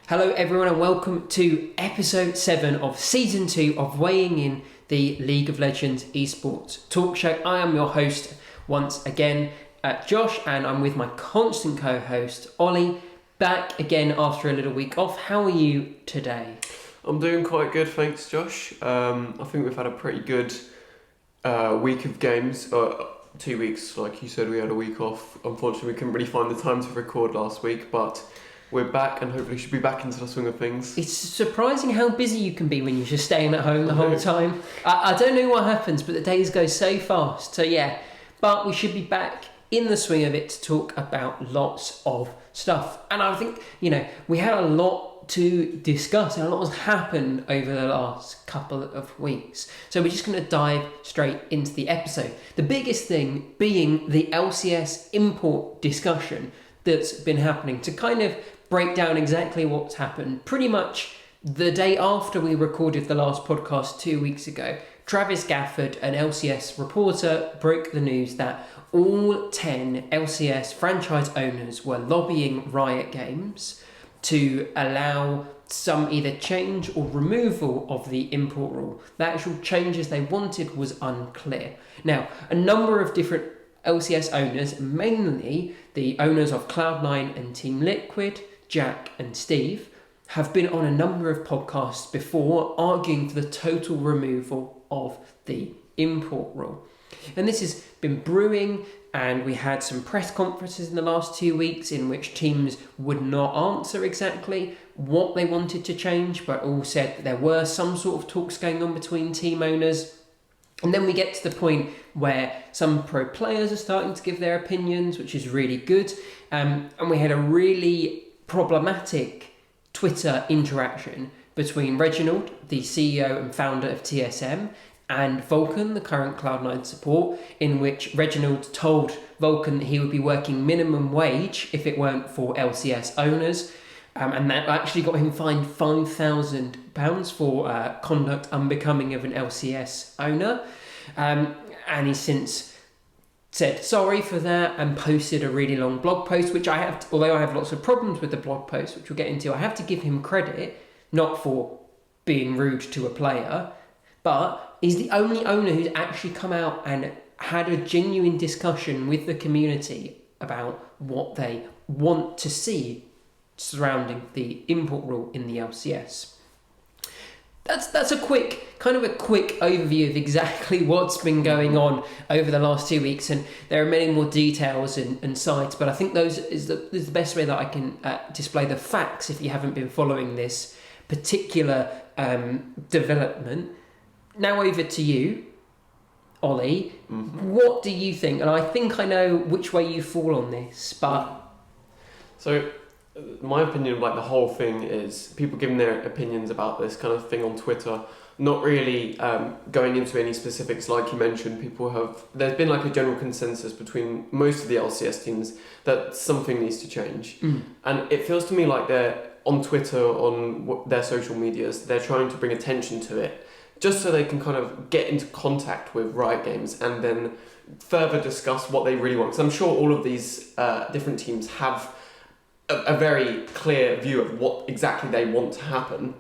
Hello everyone and welcome to episode 7 of season 2 of Weighing In, the League of Legends esports talk show. I am your host once again, Josh, and I'm with my constant co-host Ollie, back again after a little week off. How are you today? I'm doing quite good, thanks Josh. I think we've had a pretty good week of games. 2 weeks, like you said, we had a week off. Unfortunately, we couldn't really find the time to record last week, but we're back and hopefully should be back into the swing of things. It's surprising how busy you can be when you're just staying at home the whole time. I don't know what happens, but the days go so fast. So yeah, but we should be back in the swing of it to talk about lots of stuff. And I think, we had a lot to discuss and a lot has happened over the last couple of weeks. So we're just going to dive straight into the episode. The biggest thing being the LCS import discussion that's been happening, to kind of break down exactly what's happened. Pretty much the day after we recorded the last podcast 2 weeks ago, Travis Gafford, an LCS reporter, broke the news that all 10 LCS franchise owners were lobbying Riot Games to allow some either change or removal of the import rule. The actual changes they wanted was unclear. Now, a number of different LCS owners, mainly the owners of Cloud9 and Team Liquid, Jack and Steve, have been on a number of podcasts before arguing for the total removal of the import rule. And this has been brewing, and we had some press conferences in the last 2 weeks in which teams would not answer exactly what they wanted to change, but all said that there were some sort of talks going on between team owners. And then we get to the point where some pro players are starting to give their opinions, which is really good. And we had a really problematic Twitter interaction between Reginald, the CEO and founder of TSM, and Vulcan, the current Cloud9 support, in which Reginald told Vulcan that he would be working minimum wage if it weren't for LCS owners. And that actually got him fined £5,000 for conduct unbecoming of an LCS owner. And he's since said sorry for that and posted a really long blog post, which although I have lots of problems with the blog post, which we'll get into, I have to give him credit, not for being rude to a player, but he's the only owner who's actually come out and had a genuine discussion with the community about what they want to see surrounding the import rule in the LCS. That's a quick overview of exactly what's been going on over the last 2 weeks, and there are many more details and sides, but I think those is the best way that I can display the facts if you haven't been following this particular development. Now over to you, Ollie. Mm-hmm. What do you think? And I think I know which way you fall on this, but... So, my opinion, like the whole thing, is people giving their opinions about this kind of thing on Twitter, not really going into any specifics. Like you mentioned, there's been like a general consensus between most of the LCS teams that something needs to change. And it feels to me like they're on Twitter, on their social medias, they're trying to bring attention to it, just so they can kind of get into contact with Riot Games and then further discuss what they really want. Because I'm sure all of these different teams have a very clear view of what exactly they want to happen.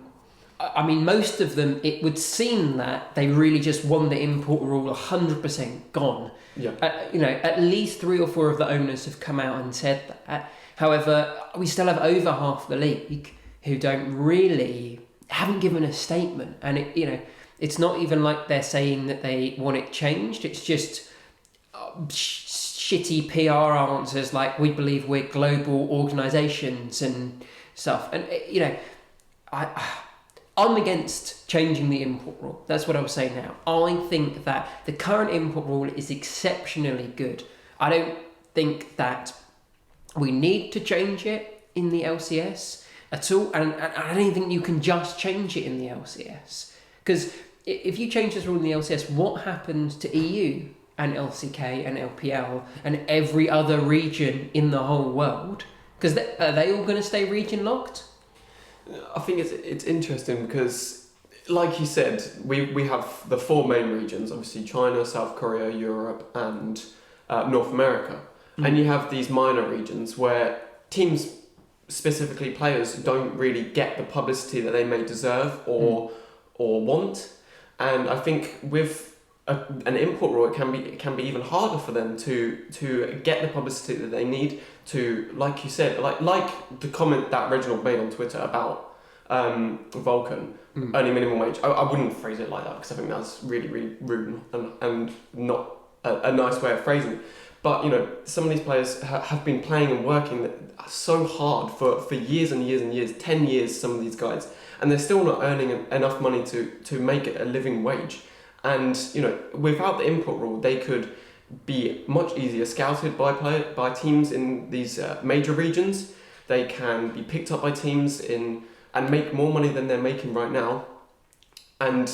I mean, most of them, it would seem that they really just want the import rule 100% gone. Yeah. At least 3 or 4 of the owners have come out and said that. However, we still have over half the league who haven't given a statement. And it's not even like they're saying that they want it changed. It's just shitty PR answers like, we believe we're global organisations and stuff. And, I'm against changing the import rule. That's what I was saying now. I think that the current import rule is exceptionally good. I don't think that we need to change it in the LCS at all. And I don't think you can just change it in the LCS. Because if you change this rule in the LCS, what happens to EU and LCK and LPL and every other region in the whole world? Because are they all going to stay region locked? I think it's interesting because, like you said, we have the 4 main regions, obviously China, South Korea, Europe and North America. And you have these minor regions where teams specifically players don't really get the publicity that they may deserve or want. And I think with an import rule, it can be even harder for them to get the publicity that they need to, like you said, like the comment that Reginald made on Twitter about Vulcan earning minimum wage. I wouldn't phrase it like that because I think that's really, really rude and not a nice way of phrasing it. But some of these players have been playing and working so hard for years and years and years, 10 years, some of these guys, and they're still not earning enough money to make it a living wage. And without the import rule, they could be much easier scouted by teams in these major regions. They can be picked up by teams and make more money than they're making right now, and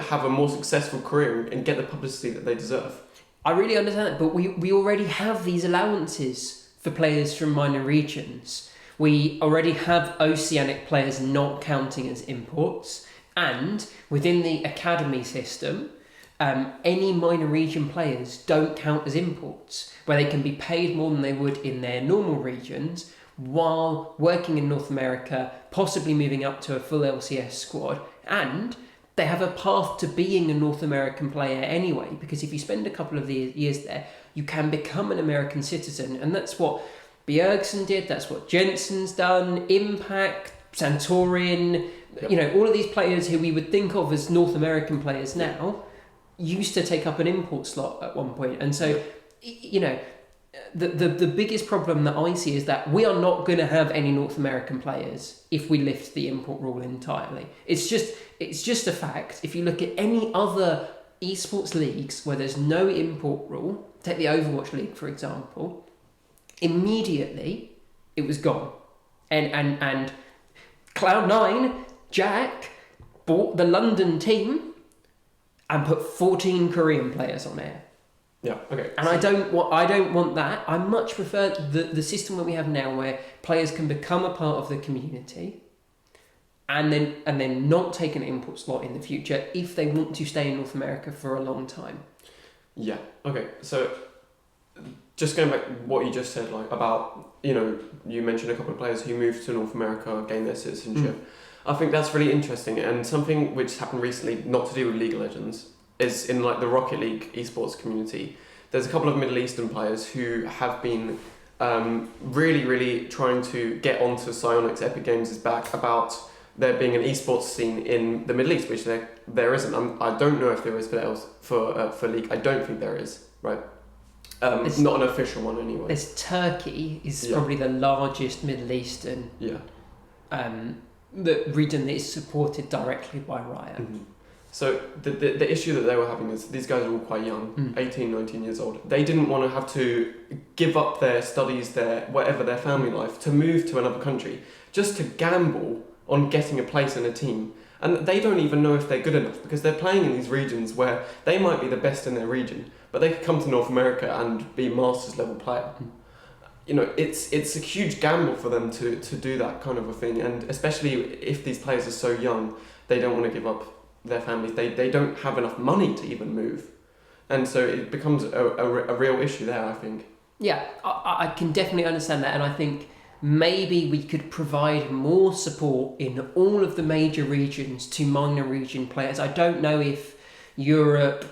have a more successful career and get the publicity that they deserve. I really understand that, but we already have these allowances for players from minor regions. We already have Oceanic players not counting as imports, and within the academy system, any minor region players don't count as imports, where they can be paid more than they would in their normal regions while working in North America, possibly moving up to a full LCS squad, and they have a path to being a North American player anyway, because if you spend a couple of years there, you can become an American citizen. And that's what Bjergsen did, that's what Jensen's done, Impact, Santorin, all of these players who we would think of as North American players now used to take up an import slot at one point. And so, the biggest problem that I see is that we are not going to have any North American players if we lift the import rule entirely. It's just a fact. If you look at any other esports leagues where there's no import rule, take the Overwatch League for example, immediately it was gone. And Cloud9, Jack, bought the London team and put 14 Korean players on air. Yeah, okay. And I don't want that. I much prefer the system that we have now, where players can become a part of the community and then not take an import slot in the future if they want to stay in North America for a long time. Yeah, okay. So just going back to what you just said, about, you mentioned a couple of players who moved to North America, gained their citizenship. I think that's really interesting, and something which happened recently, not to do with League of Legends, is in the Rocket League esports community. There's a couple of Middle Eastern players who have been really, really trying to get onto Psyonix Epic Games' back about there being an esports scene in the Middle East, which there isn't. I don't know if there is for League. I don't think there is, right? Not an official one anyway. There's Turkey is probably the largest Middle Eastern the region that is supported directly by Riot. Mm-hmm. So the issue that they were having is these guys are all quite young, 18, 19 years old. They didn't want to have to give up their studies, their family life, to move to another country, just to gamble on getting a place in a team. And they don't even know if they're good enough, because they're playing in these regions where they might be the best in their region, but they could come to North America and be Masters level player. It's a huge gamble for them to do that kind of a thing, and especially if these players are so young, they don't want to give up their families. They don't have enough money to even move, and so it becomes a real issue there, I think. Yeah, I can definitely understand that, and I think maybe we could provide more support in all of the major regions to minor region players. I don't know if Europe,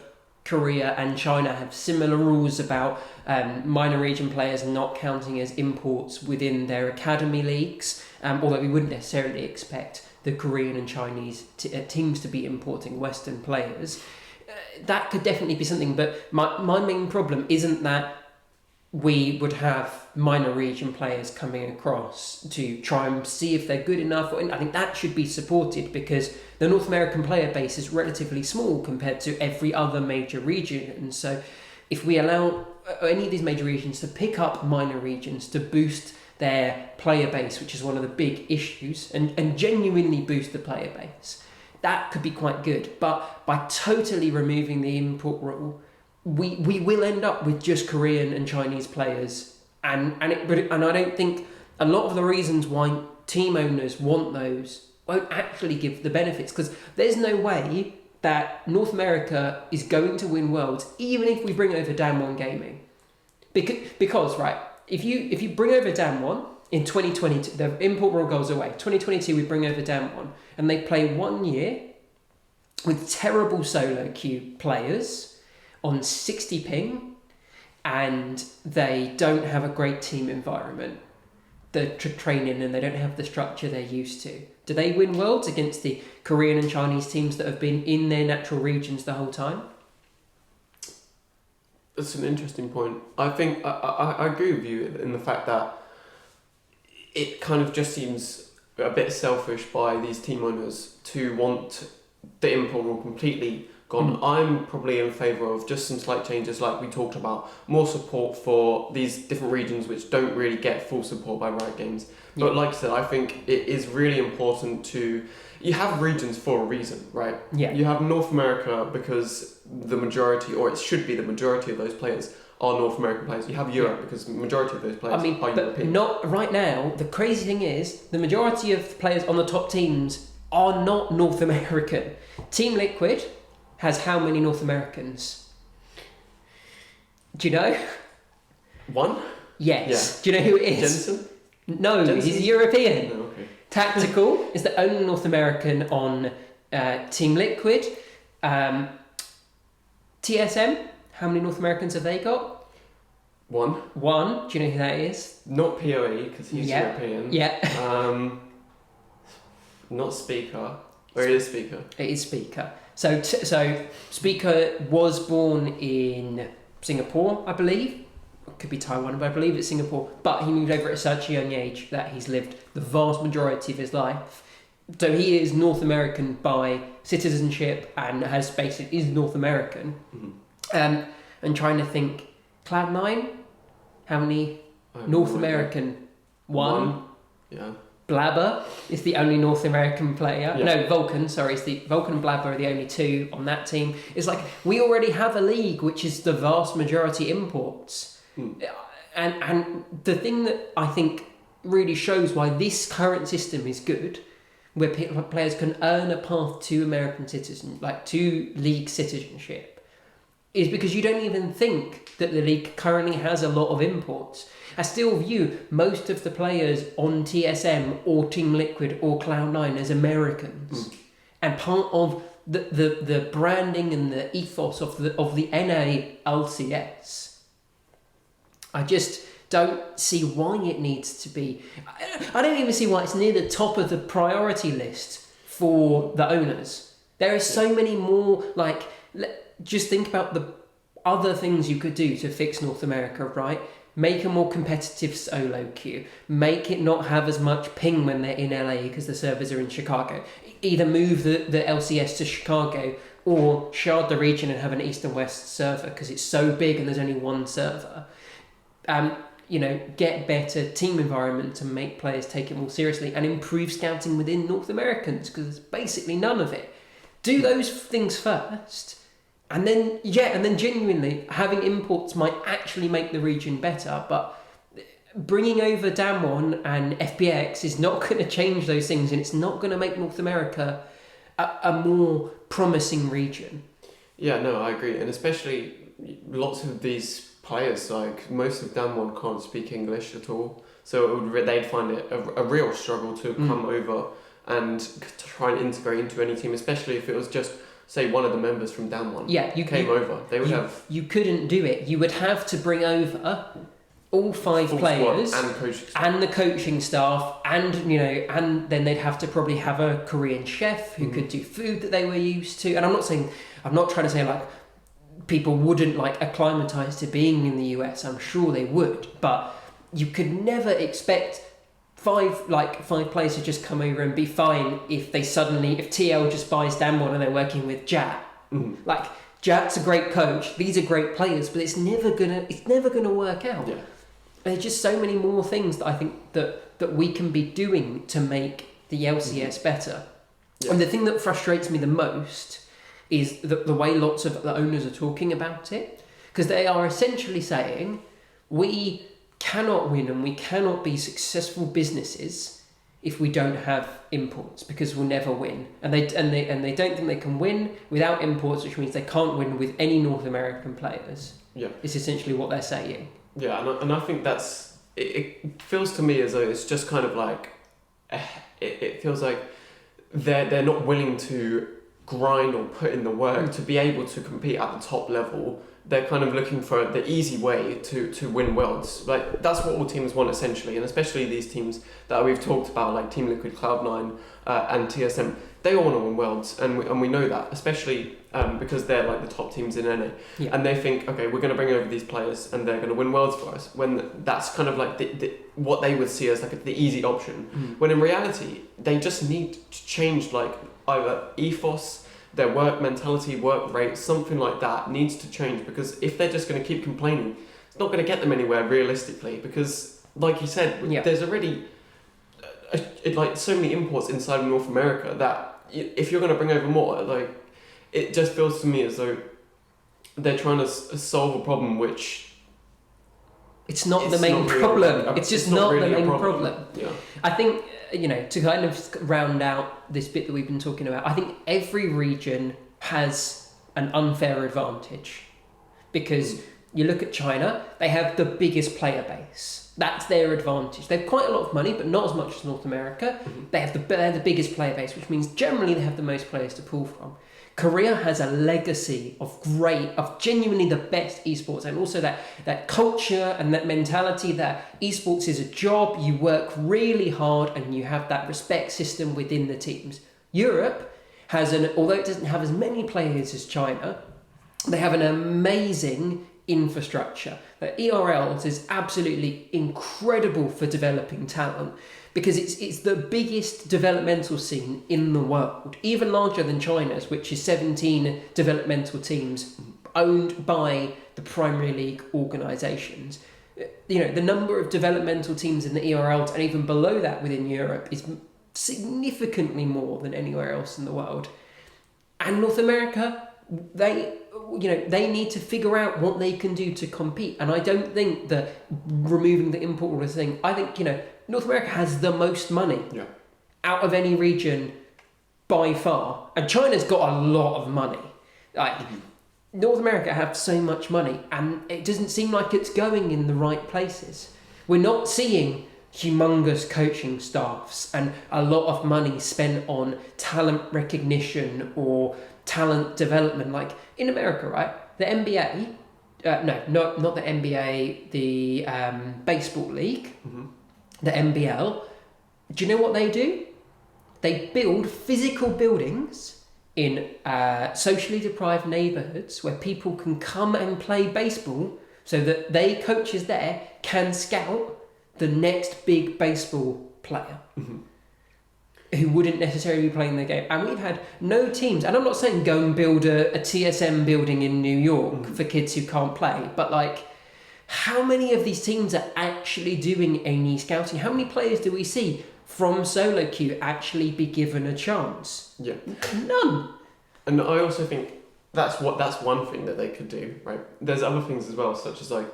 Korea and China have similar rules about minor region players not counting as imports within their academy leagues, although we wouldn't necessarily expect the Korean and Chinese teams to be importing Western players. That could definitely be something, but my main problem isn't that we would have minor region players coming across to try and see if they're good enough. I think that should be supported, because the North American player base is relatively small compared to every other major region. And so if we allow any of these major regions to pick up minor regions to boost their player base, which is one of the big issues, and genuinely boost the player base, that could be quite good. But by totally removing the import rule, we will end up with just Korean and Chinese players, and I don't think a lot of the reasons why team owners want those won't actually give the benefits, because there's no way that North America is going to win Worlds even if we bring over Damwon Gaming, because right, if you bring over Damwon in 2022, the import rule goes away. 2022, we bring over Damwon, and they play 1 year with terrible solo queue players on 60 ping, and they don't have a great team environment. The training, and they don't have the structure they're used to. Do they win Worlds against the Korean and Chinese teams that have been in their natural regions the whole time? That's an interesting point. I think I agree with you in the fact that it kind of just seems a bit selfish by these team owners to want the import rule completely gone. I'm probably in favour of just some slight changes, like we talked about, more support for these different regions which don't really get full support by Riot Games. But like I said, I think it is really important to... You have regions for a reason, right? Yeah. You have North America because the majority, or it should be the majority of those players, are North American players. You have Europe because the majority of those players are European. But not right now. The crazy thing is, the majority of the players on the top teams are not North American. Team Liquid has how many North Americans? Do you know? One? Yes. Yeah. Do you know who it is? Jensen? No, Jensen? he's European. No, okay. Tactical is the only North American on Team Liquid. TSM, how many North Americans have they got? One. Do you know who that is? Not PoE, because he's European. Yeah. Not Speaker. Or it is Speaker. It is Speaker. So Speaker was born in Singapore, I believe. It could be Taiwan, but I believe it's Singapore. But he moved over at such a young age that he's lived the vast majority of his life. So he is North American by citizenship and is North American. Mm-hmm. And trying to think, Cloud9, how many North American? One. Yeah. Blabber is the only North American player. Yeah. No, Vulcan, sorry. Vulcan and Blabber are the only two on that team. It's like, we already have a league which is the vast majority imports. And the thing that I think really shows why this current system is good, where players can earn a path to American citizen, like to league citizenship, is because you don't even think that the league currently has a lot of imports. I still view most of the players on TSM or Team Liquid or Cloud9 as Americans. And part of the branding and the ethos of the NA LCS, I just don't see why it needs to be... I don't even see why it's near the top of the priority list for the owners. There are so many more, like... Just think about the other things you could do to fix North America, right? Make a more competitive solo queue. Make it not have as much ping when they're in LA because the servers are in Chicago. Either move the LCS to Chicago or shard the region and have an East and West server because it's so big and there's only one server. Get better team environment to make players take it more seriously and improve scouting within North Americans because there's basically none of it. Do those things first. And then genuinely having imports might actually make the region better, but bringing over Damwon and FPX is not going to change those things, and it's not going to make North America a more promising region. Yeah, no, I agree. And especially lots of these players, like most of Damwon can't speak English at all, so they'd find it a real struggle to come over and to try and integrate into any team, especially if it was just... say one of the members from Damwon came over, they would have... You couldn't do it. You would have to bring over all 5 players and the coaching staff, and then they'd have to probably have a Korean chef who could do food that they were used to. And I'm not trying to say like people wouldn't like acclimatise to being in the US. I'm sure they would, but you could never expect five players to just come over and be fine if TL just buys Damwon and they're working with Jat. Like, Jat's a great coach, these are great players, but it's never gonna work out. Yeah. There's just so many more things that I think that we can be doing to make the LCS better. Yeah. And the thing that frustrates me the most is the way lots of the owners are talking about it, because they are essentially saying we cannot win and we cannot be successful businesses if we don't have imports, because we'll never win. And they don't think they can win without imports, which means they can't win with any North American players. Yeah, it's essentially what they're saying. Yeah, and I think that's it feels to me as though it's just kind of like it feels like they're not willing to grind or put in the work to be able to compete at the top level. They're kind of looking for the easy way to win worlds. Like that's what all teams want essentially, and especially these teams that we've talked about, like Team Liquid, Cloud9, and TSM. They all want to win worlds, and we know that, especially because they're like the top teams in NA, and they think, okay, we're going to bring over these players, and they're going to win worlds for us. When that's kind of like what they would see as like the easy option. When in reality, they just need to change like either ethos, their work mentality, work rate, something like that needs to change, because if they're just going to keep complaining, it's not going to get them anywhere realistically, because like you said, there's already like so many imports inside of North America that if you're going to bring over more, like it just feels to me as though they're trying to solve a problem which it's not the main problem. It's just not the main problem. Yeah. I think, to kind of round out this bit that we've been talking about, I think every region has an unfair advantage, because you look at China, they have the biggest player base. That's their advantage. They have quite a lot of money, but not as much as North America. They're the biggest player base, which means generally they have the most players to pull from. Korea has a legacy of genuinely the best esports, and also that culture and that mentality that esports is a job, you work really hard and you have that respect system within the teams. Europe has although it doesn't have as many players as China, they have an amazing infrastructure. ERLs is absolutely incredible for developing talent, because it's the biggest developmental scene in the world, even larger than China's, which is 17 developmental teams owned by the Premier League organisations. The number of developmental teams in the ERLs and even below that within Europe is significantly more than anywhere else in the world. And North America, they need to figure out what they can do to compete. And I don't think that removing the import order thing, I think, North America has the most money out of any region by far. And China's got a lot of money. Like, North America have so much money, and it doesn't seem like it's going in the right places. We're not seeing humongous coaching staffs and a lot of money spent on talent recognition or talent development. Like in America, right? The NBA, not the NBA, the baseball league, the NBL. Do you know what they do? They build physical buildings in socially deprived neighborhoods where people can come and play baseball, so that they coaches there can scout the next big baseball player who wouldn't necessarily be playing the game. And we've had no teams, and I'm not saying go and build a TSM building in New York for kids who can't play, but like, how many of these teams are actually doing any scouting? How many players do we see from solo queue actually be given a chance? Yeah. None. And I also think that's one thing that they could do, right? There's other things as well, such as like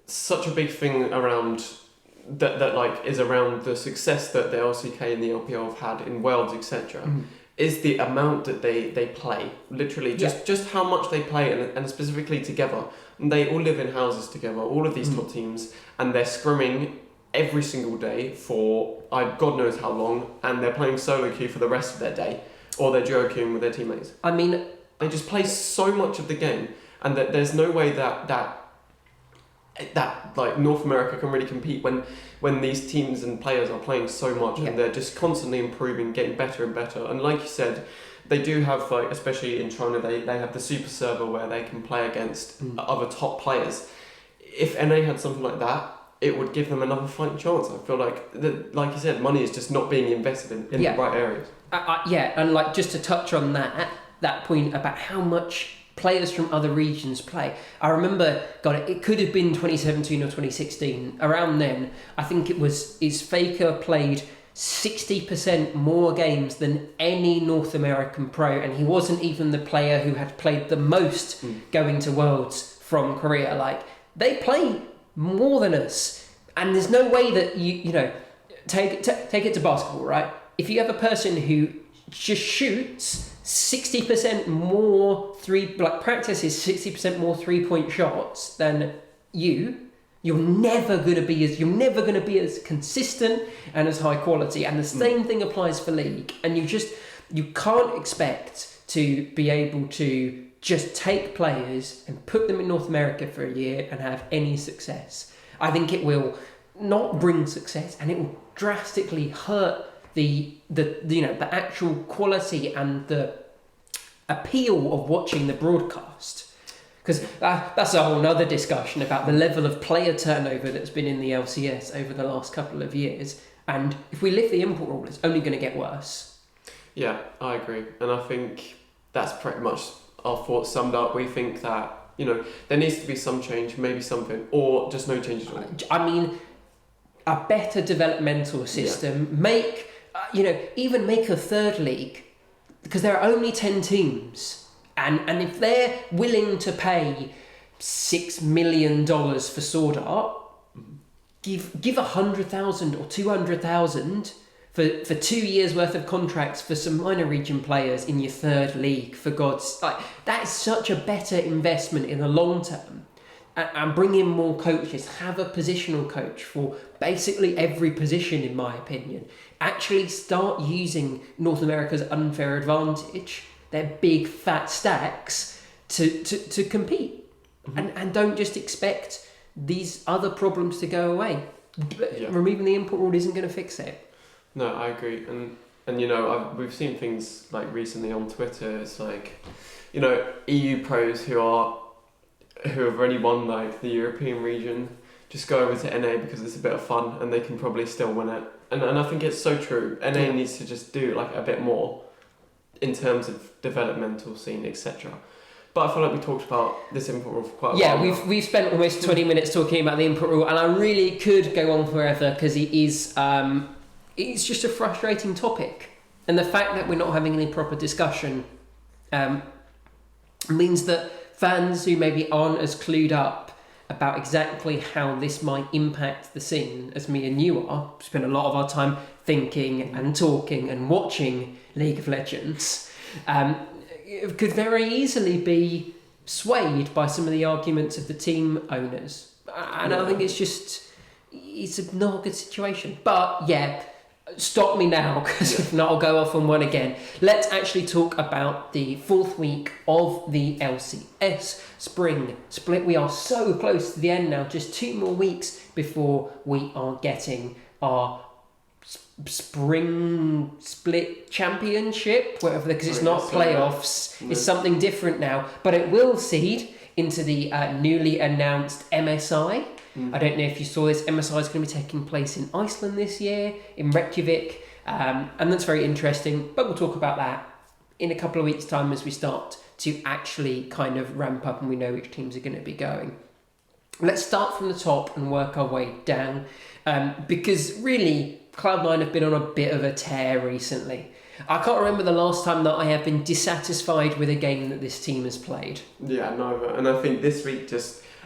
such a big thing around that like is around the success that the LCK and the LPL have had in Worlds, etc. Is the amount that they play. Literally just how much they play, and specifically together. And they all live in houses together, all of these top teams, and they're scrimming every single day for God knows how long, and they're playing solo queue for the rest of their day, or they're duo queuing with their teammates. I mean, they just play so much of the game, and that there's no way that like North America can really compete when these teams and players are playing so much, and they're just constantly improving, getting better and better. And like you said, they do have, like, especially in China, they have the super server where they can play against other top players. If NA had something like that, it would give them another fighting chance. I feel like you said, money is just not being invested in the right areas. And like, just to touch on that point about how much players from other regions play. I remember, it could have been 2017 or 2016. Around then, I think Faker played 60% more games than any North American pro, and he wasn't even the player who had played the most going to Worlds from Korea. Like, they play more than us, and there's no way that you take it to basketball, right? If you have a person who just shoots 60% more practices 60% more 3-point shots than you're you're never going to be as consistent and as high quality. And the same thing applies for league. And you can't expect to be able to just take players and put them in North America for a year and have any success. I think it will not bring success, and it will drastically hurt the actual quality and the appeal of watching the broadcast. Because that's a whole other discussion about the level of player turnover that's been in the LCS over the last couple of years. And if we lift the import rule, it's only going to get worse. Yeah, I agree. And I think that's pretty much our thoughts summed up. We think that, there needs to be some change, maybe something, or just no change at all. I mean, a better developmental system. Even make a third league, because there are only 10 teams. And if they're willing to pay $6 million for Sword Art, give $100,000 or $200,000 for 2 years worth of contracts for some minor region players in your third league. For God's sake, that is such a better investment in the long term. And bring in more coaches. Have a positional coach for basically every position, in my opinion. Actually start using North America's unfair advantage, their big fat stacks, to compete. And don't just expect these other problems to go away. Removing the import rule isn't going to fix it. No, I agree. And we've seen things like recently on Twitter. It's like, EU pros who have already won like the European region just go over to NA because it's a bit of fun and they can probably still win it. And I think it's so true. NA needs to just do like a bit more in terms of developmental scene, etc. But I feel like we talked about this import rule for quite a while. Yeah, we've spent almost 20 minutes talking about the import rule, and I really could go on forever because it is it's just a frustrating topic. And the fact that we're not having any proper discussion means that fans who maybe aren't as clued up about exactly how this might impact the scene as me and you are, spend a lot of our time thinking and talking and watching League of Legends, could very easily be swayed by some of the arguments of the team owners. And I think it's not a good situation. But yeah, stop me now, because if not I'll go off on one again. Let's actually talk about the fourth week of the LCS spring split. We are so close to the end now, just 2 more weeks before we are getting our spring split championship, whatever, because it's not playoffs, it's something different now, but it will seed into the newly announced MSI. I don't know if you saw this. MSI is going to be taking place in Iceland this year, in Reykjavik, and that's very interesting, but we'll talk about that in a couple of weeks' time as we start to actually kind of ramp up and we know which teams are going to be going. Let's start from the top and work our way down, because really Cloud9 have been on a bit of a tear recently. I can't remember the last time that I have been dissatisfied with a game that this team has played. Yeah, neither. And I think this week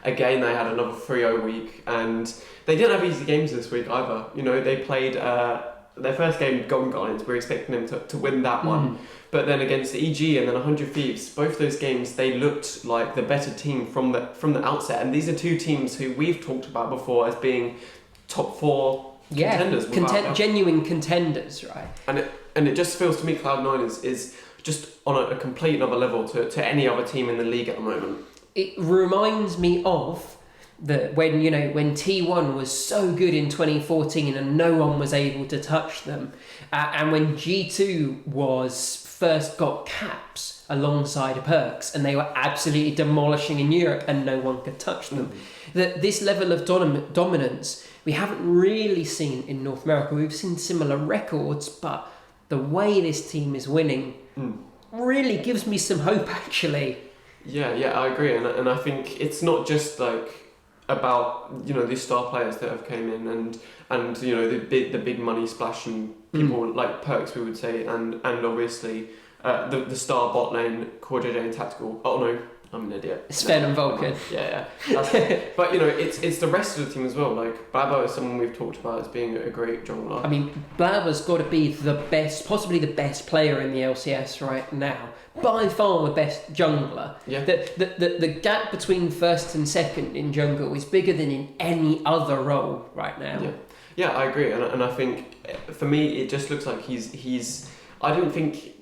again, they had another 3-0 week, and they didn't have easy games this week either. They played their first game, Golden Guardians. We were expecting them to win that one. But then against the EG and then 100 Thieves, both those games, they looked like the better team from the outset. And these are two teams who we've talked about before as being top 4 contenders. Genuine contenders, right? And it just feels to me Cloud9 is just on a complete another level to any other team in the league at the moment. It reminds me of when T1 was so good in 2014 and no one was able to touch them, and when G2 first got caps alongside Perks and they were absolutely demolishing in Europe and no one could touch them. That this level of dominance we haven't really seen in North America. We've seen similar records, but the way this team is winning really gives me some hope, actually. Yeah, I agree, and I think it's not just like about these star players that have came in and the big money splashing people like Perks, we would say, and obviously the star bot lane Core JJ and Tactical. Oh no, I'm an idiot. Sven and Vulcan. Yeah. That's it. But, it's the rest of the team as well. Like, Blabber is someone we've talked about as being a great jungler. I mean, Blabber's got to be the best, possibly the best player in the LCS right now. By far the best jungler. Yeah. The gap between first and second in jungle is bigger than in any other role right now. Yeah, I agree. And I think, for me, it just looks like he's... I didn't think...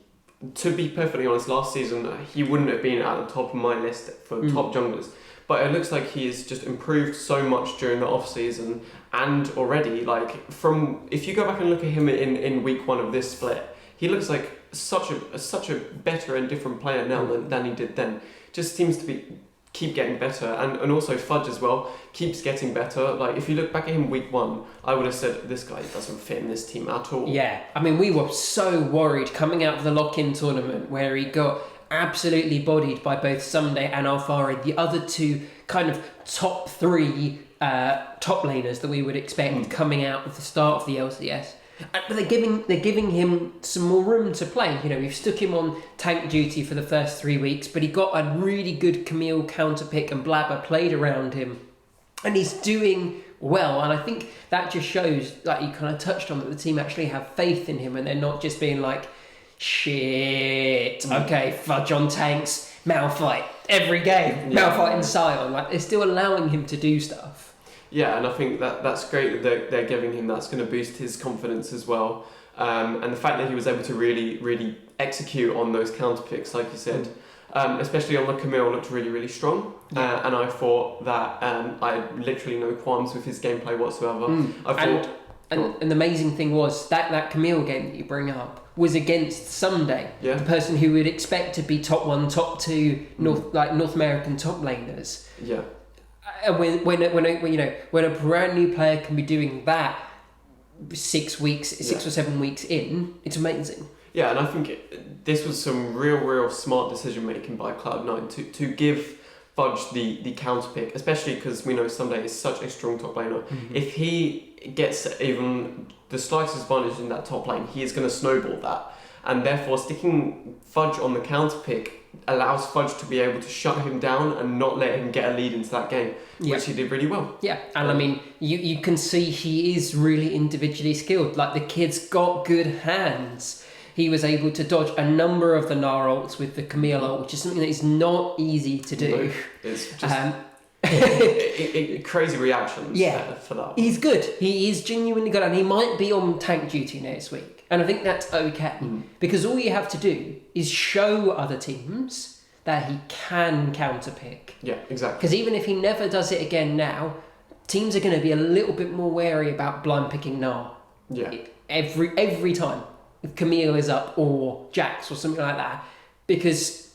To be perfectly honest, last season he wouldn't have been at the top of my list for top junglers. But it looks like he has just improved so much during the off season, and already if you go back and look at him in week 1 of this split, he looks like such a better and different player now than he did then. Just seems to keep getting better, and also Fudge as well keeps getting better. Like, if you look back at him week 1, I would have said this guy doesn't fit in this team at all. Yeah, I mean, we were so worried coming out of the lock-in tournament where he got absolutely bodied by both Sunday and Alfari, the other two kind of top 3 top laners that we would expect coming out at the start of the LCS. But they're giving him some more room to play. We've stuck him on tank duty for the first 3 weeks, but he got a really good Camille counter pick, and Blabber played around him, and he's doing well. And I think that just shows, like you kind of touched on, that the team actually have faith in him, and they're not just being like, shit, okay, Fudge on tanks, Malphite every game, Malphite and Sion. Like, they're still allowing him to do stuff. Yeah, and I think that's great that they're giving him. That's going to boost his confidence as well. And the fact that he was able to really, really execute on those counter picks, like you said, especially on the Camille, looked really, really strong. And I thought that I had literally no qualms with his gameplay whatsoever. And the amazing thing was that Camille game that you bring up was against Sunday, the person who would expect to be top 1, top 2 North American top laners. Yeah. And when a brand new player can be doing that 6 or 7 weeks in, it's amazing. Yeah, and I think this was some real smart decision making by Cloud9 to give Fudge the counter pick, especially because we know Sunday is such a strong top laner. If he gets even the slightest advantage in that top lane, he is going to snowball that, and therefore sticking Fudge on the counter pick allows Fudge to be able to shut him down and not let him get a lead into that game, which he did really well. Yeah, and I mean, you can see he is really individually skilled. Like, the kid's got good hands. He was able to dodge a number of the Gnar ults with the Camille ult, which is something that is not easy to do. No, it's just crazy reactions for that. He's good. He is genuinely good, and he might be on tank duty next week. And I think that's okay, because all you have to do is show other teams that he can counterpick. Yeah, exactly. Because even if he never does it again now, teams are going to be a little bit more wary about blind picking Gnar. Yeah. Every time if Camille is up, or Jax or something like that, because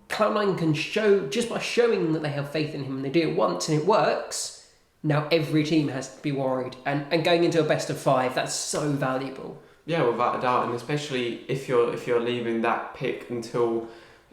Cloud9 can show, just by showing that they have faith in him, and they do it once and it works, now every team has to be worried. And going into a best of 5, that's so valuable. Yeah, without a doubt, and especially if you're leaving that pick until,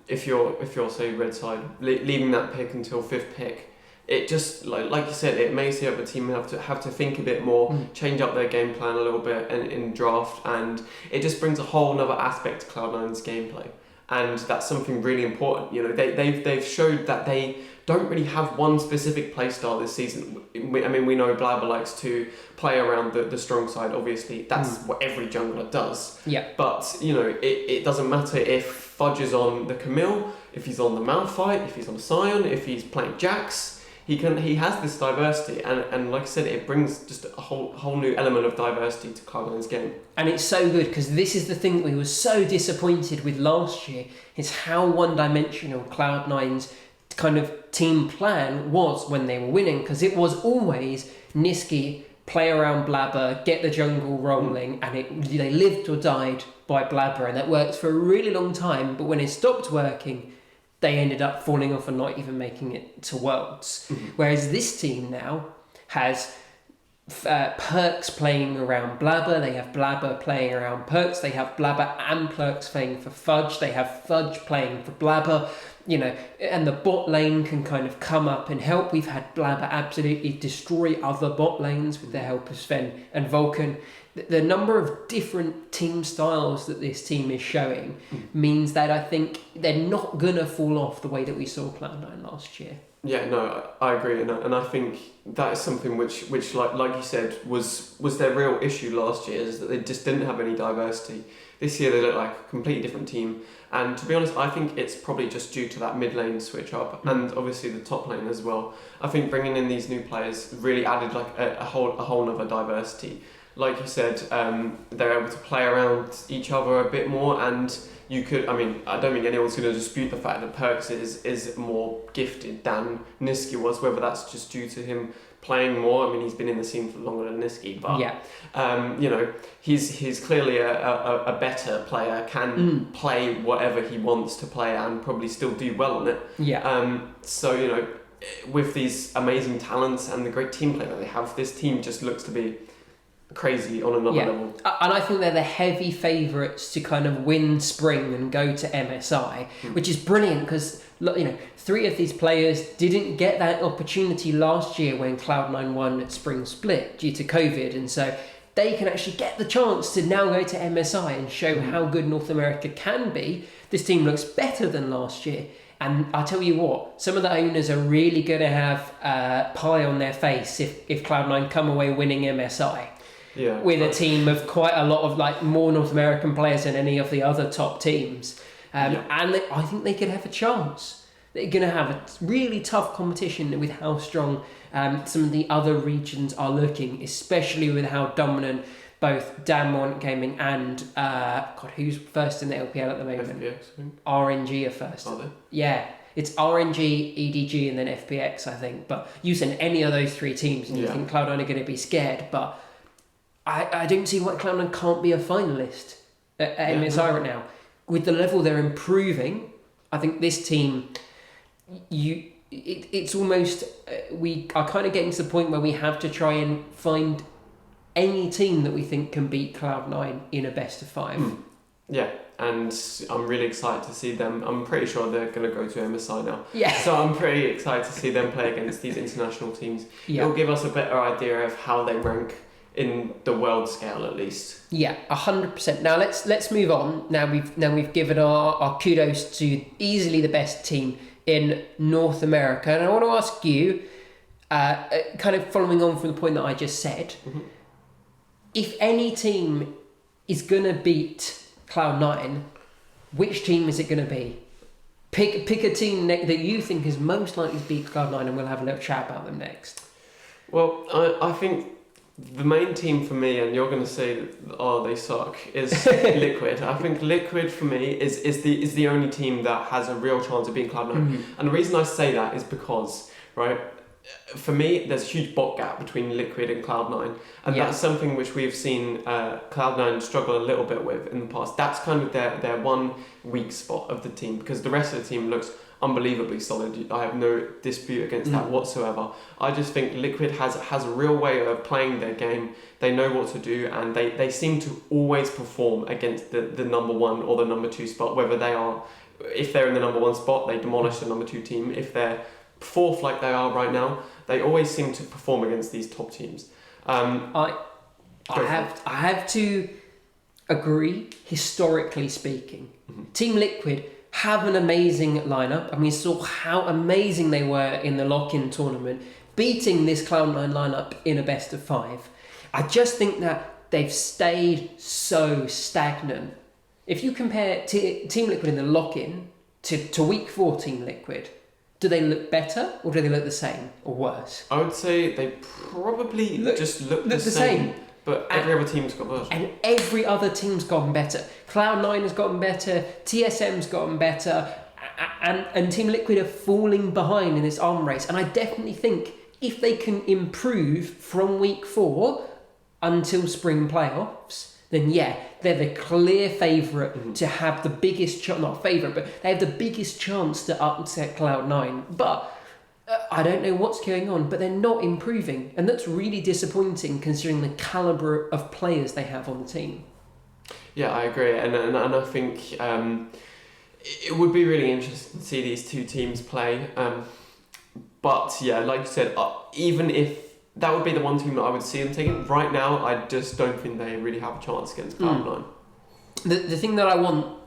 if you're say red side, leaving that pick until 5th pick, it just like you said, it makes the other team have to think a bit more, change up their game plan a little bit in draft, and it just brings a whole other aspect to Cloud9's gameplay, and that's something really important. They've showed that they don't really have one specific playstyle this season. We know Blabber likes to play around the strong side, obviously. That's what every jungler does. Yeah. But, it doesn't matter if Fudge is on the Camille, if he's on the Malphite, if he's on the Sion, if he's playing Jax. He has this diversity, and like I said, it brings just a whole new element of diversity to Cloud9's game. And it's so good, because this is the thing that we were so disappointed with last year, is how one-dimensional Cloud9's kind of team plan was when they were winning, because it was always Nisqy, play around Blabber, get the jungle rolling, and they lived or died by Blabber, and that worked for a really long time. But when it stopped working, they ended up falling off and not even making it to Worlds. Whereas this team now has Perks playing around Blabber, they have Blabber playing around Perks, they have Blabber and Perks playing for Fudge, they have Fudge playing for Blabber, and the bot lane can kind of come up and help. We've had Blabber absolutely destroy other bot lanes with the help of Sven and Vulcan. the number of different team styles that this team is showing means that I think they're not going to fall off the way that we saw Cloud9 last year. Yeah, no, I agree, and I think that is something which like you said was their real issue last year, is that they just didn't have any diversity. This year they look like a completely different team, and to be honest, I think it's probably just due to that mid lane switch up, and obviously the top lane as well. I think bringing in these new players really added like a whole other diversity. Like you said, they're able to play around each other a bit more, and you could, I mean, I don't think anyone's going to dispute the fact that Perks is more gifted than Niski was, whether that's just due to him playing more. I mean, he's been in the scene for longer than Niski, but you know, he's clearly a better player, can play whatever he wants to play and probably still do well on it. So, you know, with these amazing talents and the great team play that they have, this team just looks to be crazy on another level. And I think they're the heavy favourites to kind of win spring and go to MSI, which is brilliant because, you know, 3 of these players didn't get that opportunity last year when Cloud9 won at spring split due to COVID, and so they can actually get the chance to now go to MSI and show how good North America can be. This team looks better than last year. And I tell you what, some of the owners are really going to have pie on their face if Cloud9 come away winning MSI. With a team of quite a lot of like more North American players than any of the other top teams. And I think they could have a chance. They're going to have a really tough competition with how strong some of the other regions are looking, especially with how dominant both Damwon Gaming and who's first in the LPL at the moment? FPX, I think. RNG are first. Are they? Yeah. It's RNG, EDG, and then FPX, I think. But you send any of those 3 teams and you think Cloud9 are going to be scared, but I don't see why Cloud9 can't be a finalist at MSI right now. With the level they're improving, I think this team, it's almost, we are kind of getting to the point where we have to try and find any team that we think can beat Cloud9 in a best of 5. Yeah, and I'm really excited to see them. I'm pretty sure they're going to go to MSI now. Yeah. So I'm pretty excited to see them play against these international teams. Yeah. It'll give us a better idea of how they rank in the world scale, at least. Yeah, 100%. Now let's move on. Now we've given our kudos to easily the best team in North America, and I want to ask you, kind of following on from the point that I just said, if any team is gonna beat Cloud9, which team is it gonna be? Pick a team that you think is most likely to beat Cloud9, and we'll have a little chat about them next. Well, I think the main team for me, and you're going to say, oh, they suck, is Liquid. I think Liquid for me is the only team that has a real chance of beating Cloud9. And the reason I say that is because, right, for me, there's a huge bot gap between Liquid and Cloud9, and that's something which we've seen Cloud9 struggle a little bit with in the past. That's kind of their one weak spot of the team, because the rest of the team looks unbelievably solid. I have no dispute against that whatsoever. I just think Liquid has a real way of playing their game. They know what to do, and they seem to always perform against the number 1 or the number 2 spot, whether if they're in the number 1 spot, they demolish the number 2 team. If they're 4th like they are right now, they always seem to perform against these top teams. I have to agree, historically speaking. Team Liquid have an amazing lineup, and we saw how amazing they were in the lock-in tournament, beating this Cloud9 lineup in a best of 5. I just think that they've stayed so stagnant. If you compare Team Liquid in the lock-in to week 4 Team Liquid, do they look better or do they look the same or worse? I would say they probably just look the same. But every other team's got worse. And every other team's gotten better. Cloud9 has gotten better, TSM's gotten better, and Team Liquid are falling behind in this arm race. And I definitely think if they can improve from week 4 until spring playoffs, then they're the clear favourite to have the biggest chance, not favourite, but they have the biggest chance to upset Cloud9. But I don't know what's going on, but they're not improving, and that's really disappointing considering the calibre of players they have on the team. Yeah, I agree, and I think it would be really interesting to see these two teams play. But yeah, like you said, even if that would be the one team that I would see them taking. Right now, I just don't think they really have a chance against Cloud9. The thing that I want,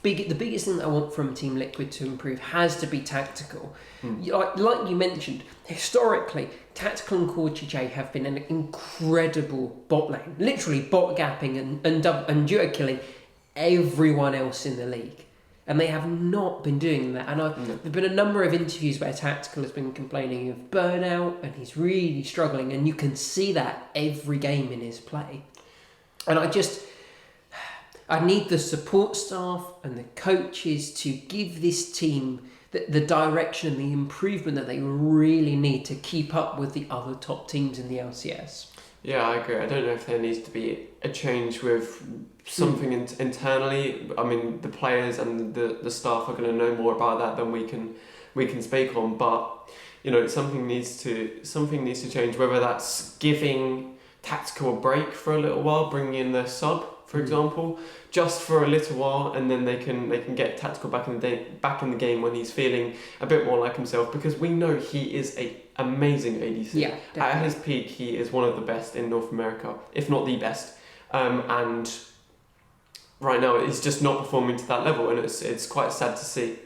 the biggest thing that I want from Team Liquid to improve has to be tactical. Like you mentioned, historically, Tactical and Core GJ have been an incredible bot lane, literally bot gapping and duo killing everyone else in the league. And they have not been doing that. And there have been a number of interviews where Tactical has been complaining of burnout and he's really struggling. And you can see that every game in his play. And I need the support staff and the coaches to give this team the direction and the improvement that they really need to keep up with the other top teams in the LCS. Yeah, I agree. I don't know if there needs to be a change with something internally. I mean, the players and the staff are going to know more about that than we can speak on. But something needs to change. Whether that's giving Tactical a break for a little while, bringing in their sub, for example, just for a little while, and then they can get Tactical back in the game when he's feeling a bit more like himself, because we know he is a amazing ADC. Yeah, at his peak, he is one of the best in North America, if not the best. And right now, he's just not performing to that level, and it's quite sad to see.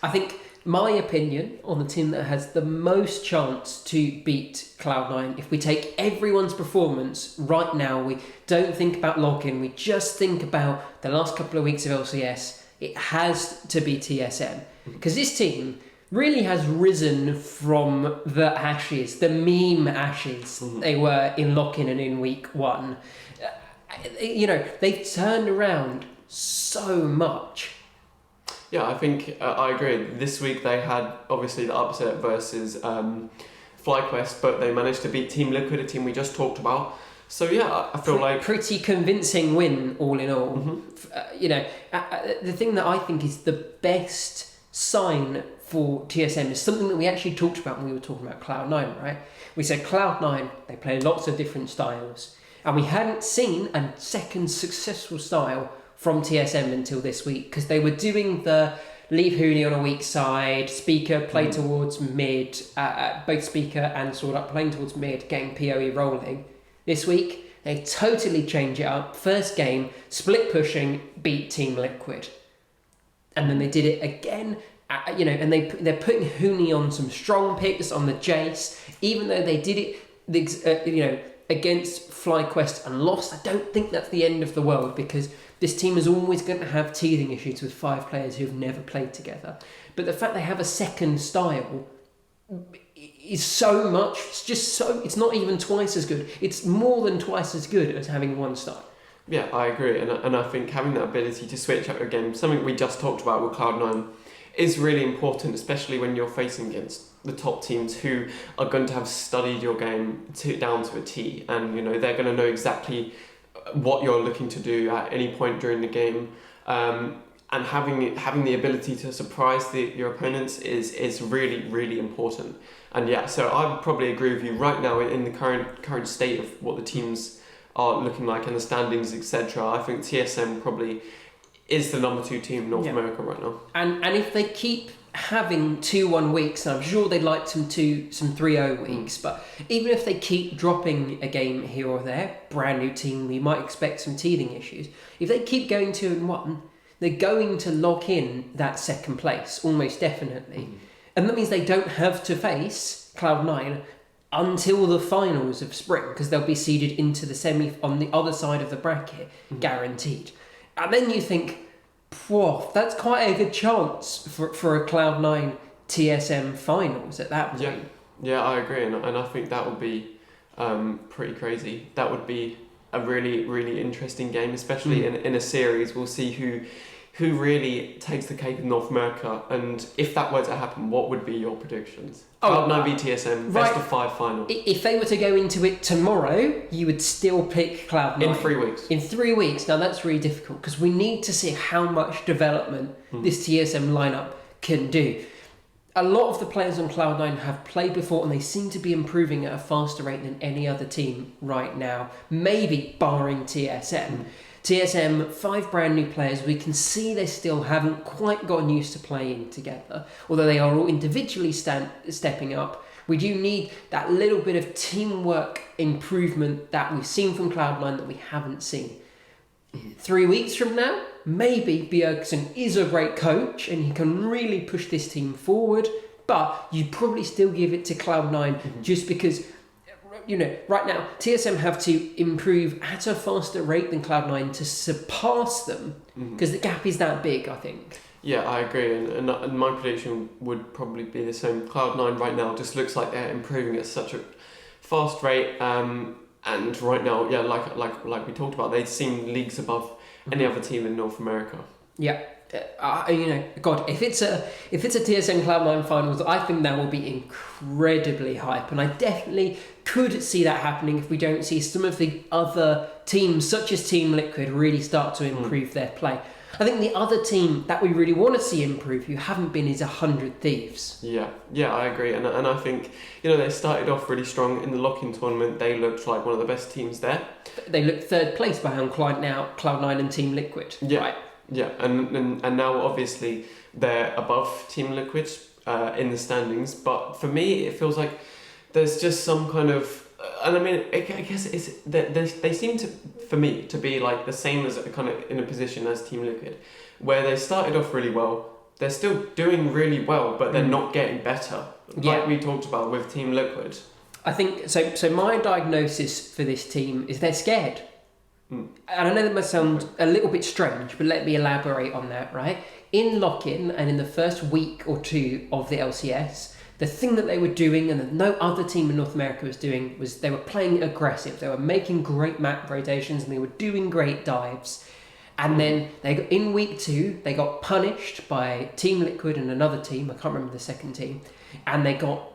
I think my opinion on the team that has the most chance to beat Cloud9, if we take everyone's performance right now, we don't think about login, we just think about the last couple of weeks of LCS, it has to be TSM. Because this team really has risen from the ashes, the meme ashes they were in lock-in and in week 1. They've turned around so much. Yeah, I think I agree. This week they had obviously the upset versus FlyQuest, but they managed to beat Team Liquid, a team we just talked about. So yeah, I feel like pretty convincing win all in all. The thing that I think is the best sign for TSM is something that we actually talked about when we were talking about Cloud9, right? We said Cloud9, they play lots of different styles, and we hadn't seen a second successful style from TSM until this week, because they were doing the leave Hooney on a weak side, Speaker play towards mid, both Speaker and Sword Up playing towards mid, getting PoE rolling. This week, they totally change it up. First game, split pushing, beat Team Liquid. And then they did it again, and they're putting Hooney on some strong picks on the Jace, even though they did it, against FlyQuest and lost. I don't think that's the end of the world, because this team is always going to have teething issues with 5 players who've never played together. But the fact they have a second style is so much. It's not even twice as good. It's more than twice as good as having one style. Yeah, I agree. And I think having that ability to switch up your game, something we just talked about with Cloud9, is really important, especially when you're facing against the top teams who are going to have studied your game down to a T, and they're going to know exactly what you're looking to do at any point during the game, and having the ability to surprise your opponents is really, really important. And yeah, so I would probably agree with you right now in the current state of what the teams are looking like and the standings, etc. I think TSM probably is the number 2 team in North America right now. And if they keep having 2-1 weeks, and I'm sure they'd like some 3-0 weeks, but even if they keep dropping a game here or there, brand new team, we might expect some teething issues. If they keep going 2-1, they're going to lock in that second place, almost definitely. And that means they don't have to face Cloud9 until the finals of spring, because they'll be seeded into the semi on the other side of the bracket, guaranteed. And then you think, that's quite a good chance for a Cloud9 TSM finals at that point. Yeah, I agree, and I think that would be pretty crazy. That would be a really, really interesting game, especially in a series. We'll see who really takes the cake in North America, and if that were to happen, what would be your predictions? Cloud9 v TSM, best of 5 final. If they were to go into it tomorrow, you would still pick Cloud9. In 3 weeks. In 3 weeks. Now that's really difficult, because we need to see how much development this TSM lineup can do. A lot of the players on Cloud9 have played before, and they seem to be improving at a faster rate than any other team right now, maybe barring TSM. TSM, 5 brand new players. We can see they still haven't quite gotten used to playing together, although they are all individually stepping up. We do need that little bit of teamwork improvement that we've seen from Cloud9 that we haven't seen. 3 weeks from now, maybe Bjergsen is a great coach and he can really push this team forward, but you'd probably still give it to Cloud9 just because, right now, TSM have to improve at a faster rate than Cloud9 to surpass them because the gap is that big, I think. Yeah, I agree, and my prediction would probably be the same. Cloud9 right now just looks like they're improving at such a fast rate, and right now, yeah, like we talked about, they seem leagues above any other team in North America. Yeah, God, if it's a TSM Cloud9 finals, I think that will be incredibly hype, and I definitely could see that happening if we don't see some of the other teams, such as Team Liquid, really start to improve their play. I think the other team that we really want to see improve, who haven't been, is 100 Thieves. Yeah, I agree, and I think they started off really strong in the lock-in tournament. They looked like one of the best teams there. They looked third place behind Cloud9 and Team Liquid. Yeah, right? Yeah, and now obviously they're above Team Liquid in the standings. But for me, it feels like there's just some kind of. And I mean, I guess it's they seem to, for me, to be like the same as kind of in a position as Team Liquid, where they started off really well. They're still doing really well, but they're not getting better. Like we talked about with Team Liquid. I think so. So my diagnosis for this team is they're scared. And I know that must sound a little bit strange, but let me elaborate on that. Right, in lock-in and in the first week or two of the LCS. The thing that they were doing and that no other team in North America was doing was they were playing aggressive. They were making great map rotations and they were doing great dives. And then in week 2, they got punished by Team Liquid and another team. I can't remember the second team. And they failed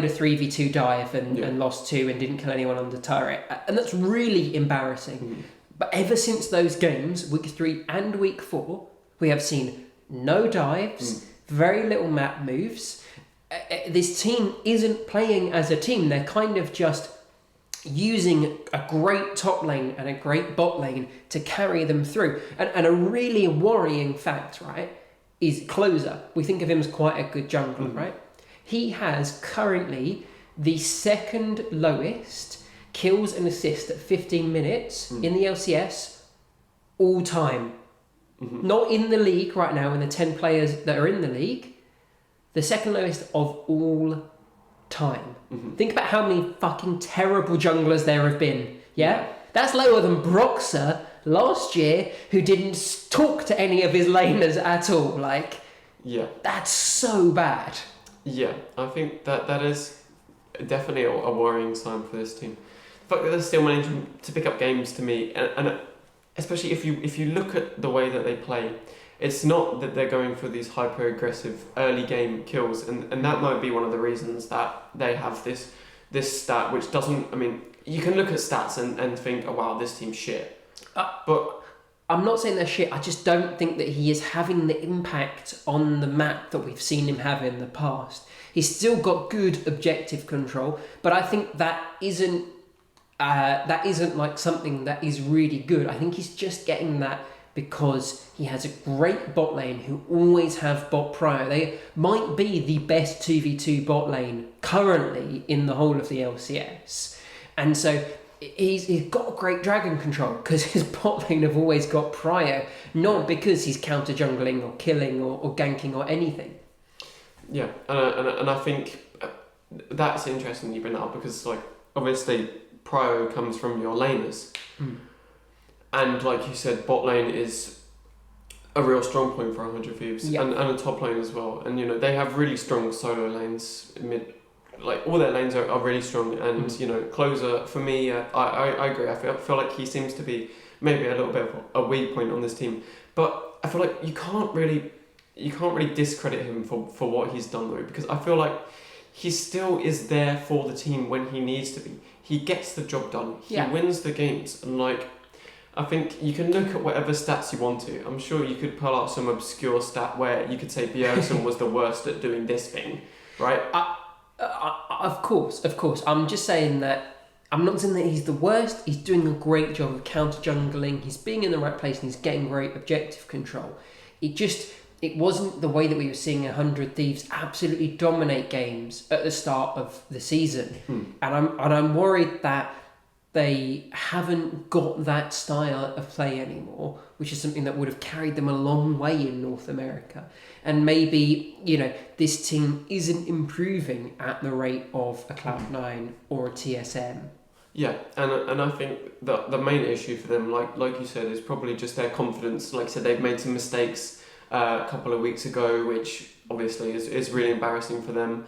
a 3v2 dive and lost 2 and didn't kill anyone on the turret. And that's really embarrassing. But ever since those games, week 3 and week 4, we have seen no dives. Very little map moves. This team isn't playing as a team. They're kind of just using a great top lane and a great bot lane to carry them through. And a really worrying fact, right, is Closer. We think of him as quite a good jungler, right? He has currently the second lowest kills and assists at 15 minutes in the LCS all time. Not in the league right now, in the 10 players that are in the league, the second lowest of all time. Think about how many fucking terrible junglers there have been. Yeah? That's lower than Broxer last year, who didn't talk to any of his laners at all. That's so bad. Yeah, I think that is definitely a worrying sign for this team. The fact that they're still managing to pick up games, to me, and especially if you look at the way that they play, it's not that they're going for these hyper aggressive early game kills, and that might be one of the reasons that they have this stat, which doesn't. I mean, you can look at stats and think, oh wow, this team's shit. But I'm not saying they're shit. I just don't think that he is having the impact on the map that we've seen him have in the past. He's still got good objective control, but I think that isn't like something that is really good. I think he's just getting that because he has a great bot lane who always have bot prio. They might be the best 2v2 bot lane currently in the whole of the LCS. And so he's got great dragon control because his bot lane have always got prio, not because he's counter jungling or killing or ganking or anything. Yeah, and I think that's interesting you bring that up because obviously prio comes from your laners. And like you said, bot lane is a real strong point for 100 Thieves and a top lane as well. And they have really strong solo lanes. All their lanes are really strong. And Closer, for me, I agree. I feel like he seems to be maybe a little bit of a weak point on this team. But I feel like you can't really discredit him for what he's done though, because I feel like he still is there for the team when he needs to be. He gets the job done. He wins the games. And I think you can look at whatever stats you want to. I'm sure you could pull out some obscure stat where you could say Bjergsen was the worst at doing this thing, right? Of course. I'm just saying that I'm not saying that he's the worst. He's doing a great job of counter jungling. He's being in the right place and he's getting great objective control. It just it wasn't the way that we were seeing 100 Thieves absolutely dominate games at the start of the season. And I'm worried that they haven't got that style of play anymore, which is something that would have carried them a long way in North America. And maybe, this team isn't improving at the rate of a Cloud9 or a TSM. Yeah, and I think the main issue for them, like you said, is probably just their confidence. Like I said, they've made some mistakes a couple of weeks ago, which obviously is really embarrassing for them.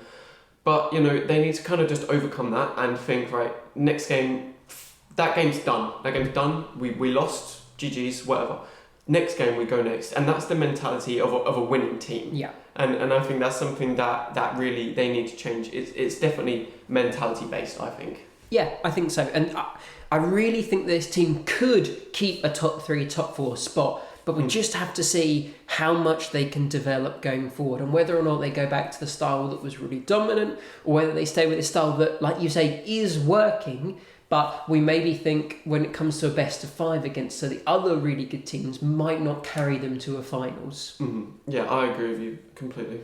But, they need to kind of just overcome that and think, right, next game, that game's done. That game's done. We lost, GG's, whatever. Next game, we go next. And that's the mentality of a winning team. Yeah. And I think that's something that really they need to change. It's definitely mentality-based, I think. Yeah, I think so. And I really think this team could keep a top 3, top 4 spot, but we just have to see how much they can develop going forward and whether or not they go back to the style that was really dominant or whether they stay with a style that, like you say, is working, but we maybe think when it comes to a best of 5 against the other really good teams might not carry them to a finals. Mm-hmm. Yeah, I agree with you completely.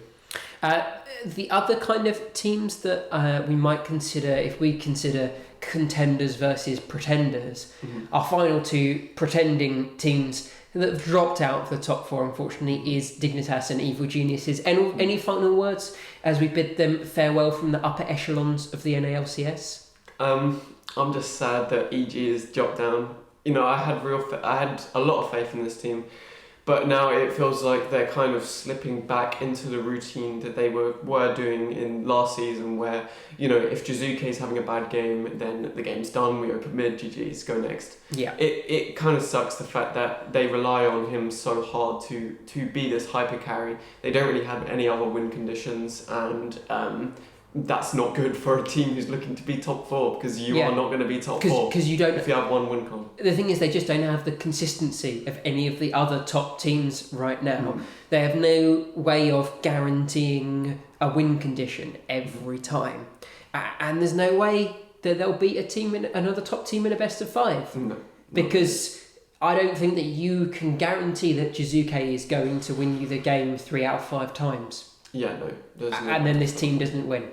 The other kind of teams that we might consider, if we consider contenders versus pretenders, our final 2 pretending teams that have dropped out of the top 4, unfortunately, is Dignitas and Evil Geniuses. Any final words as we bid them farewell from the upper echelons of the NALCS? I'm just sad that EG has dropped down. I had a lot of faith in this team. But now it feels like they're kind of slipping back into the routine that they were doing in last season where, if Jizuke is having a bad game, then the game's done, we open mid, GG's, go next. Yeah. It kind of sucks the fact that they rely on him so hard to be this hyper carry. They don't really have any other win conditions, and that's not good for a team who's looking to be top 4 because you are not going to be top 4 because you don't. If you have one win con. The thing is, they just don't have the consistency of any of the other top teams right now. They have no way of guaranteeing a win condition every time, and there's no way that they'll beat another top team in a best of 5. No. Because I don't think that you can guarantee that Jizuke is going to win you the game 3 out of 5 times. Yeah, no. And then this team doesn't win,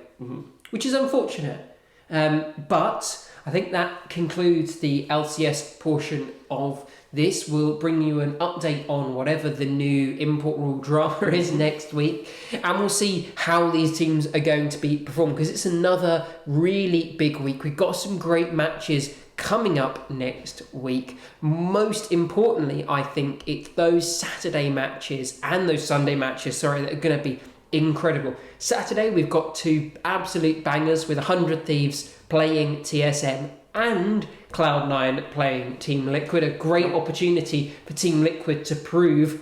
which is unfortunate. But I think that concludes the LCS portion of this. We'll bring you an update on whatever the new import rule drama is next week. And we'll see how these teams are going to be performed because it's another really big week. We've got some great matches coming up next week. Most importantly, I think it's those Saturday matches and those Sunday matches, that are going to be incredible. Saturday, we've got 2 absolute bangers with 100 Thieves playing TSM and Cloud9 playing Team Liquid. A great opportunity for Team Liquid to prove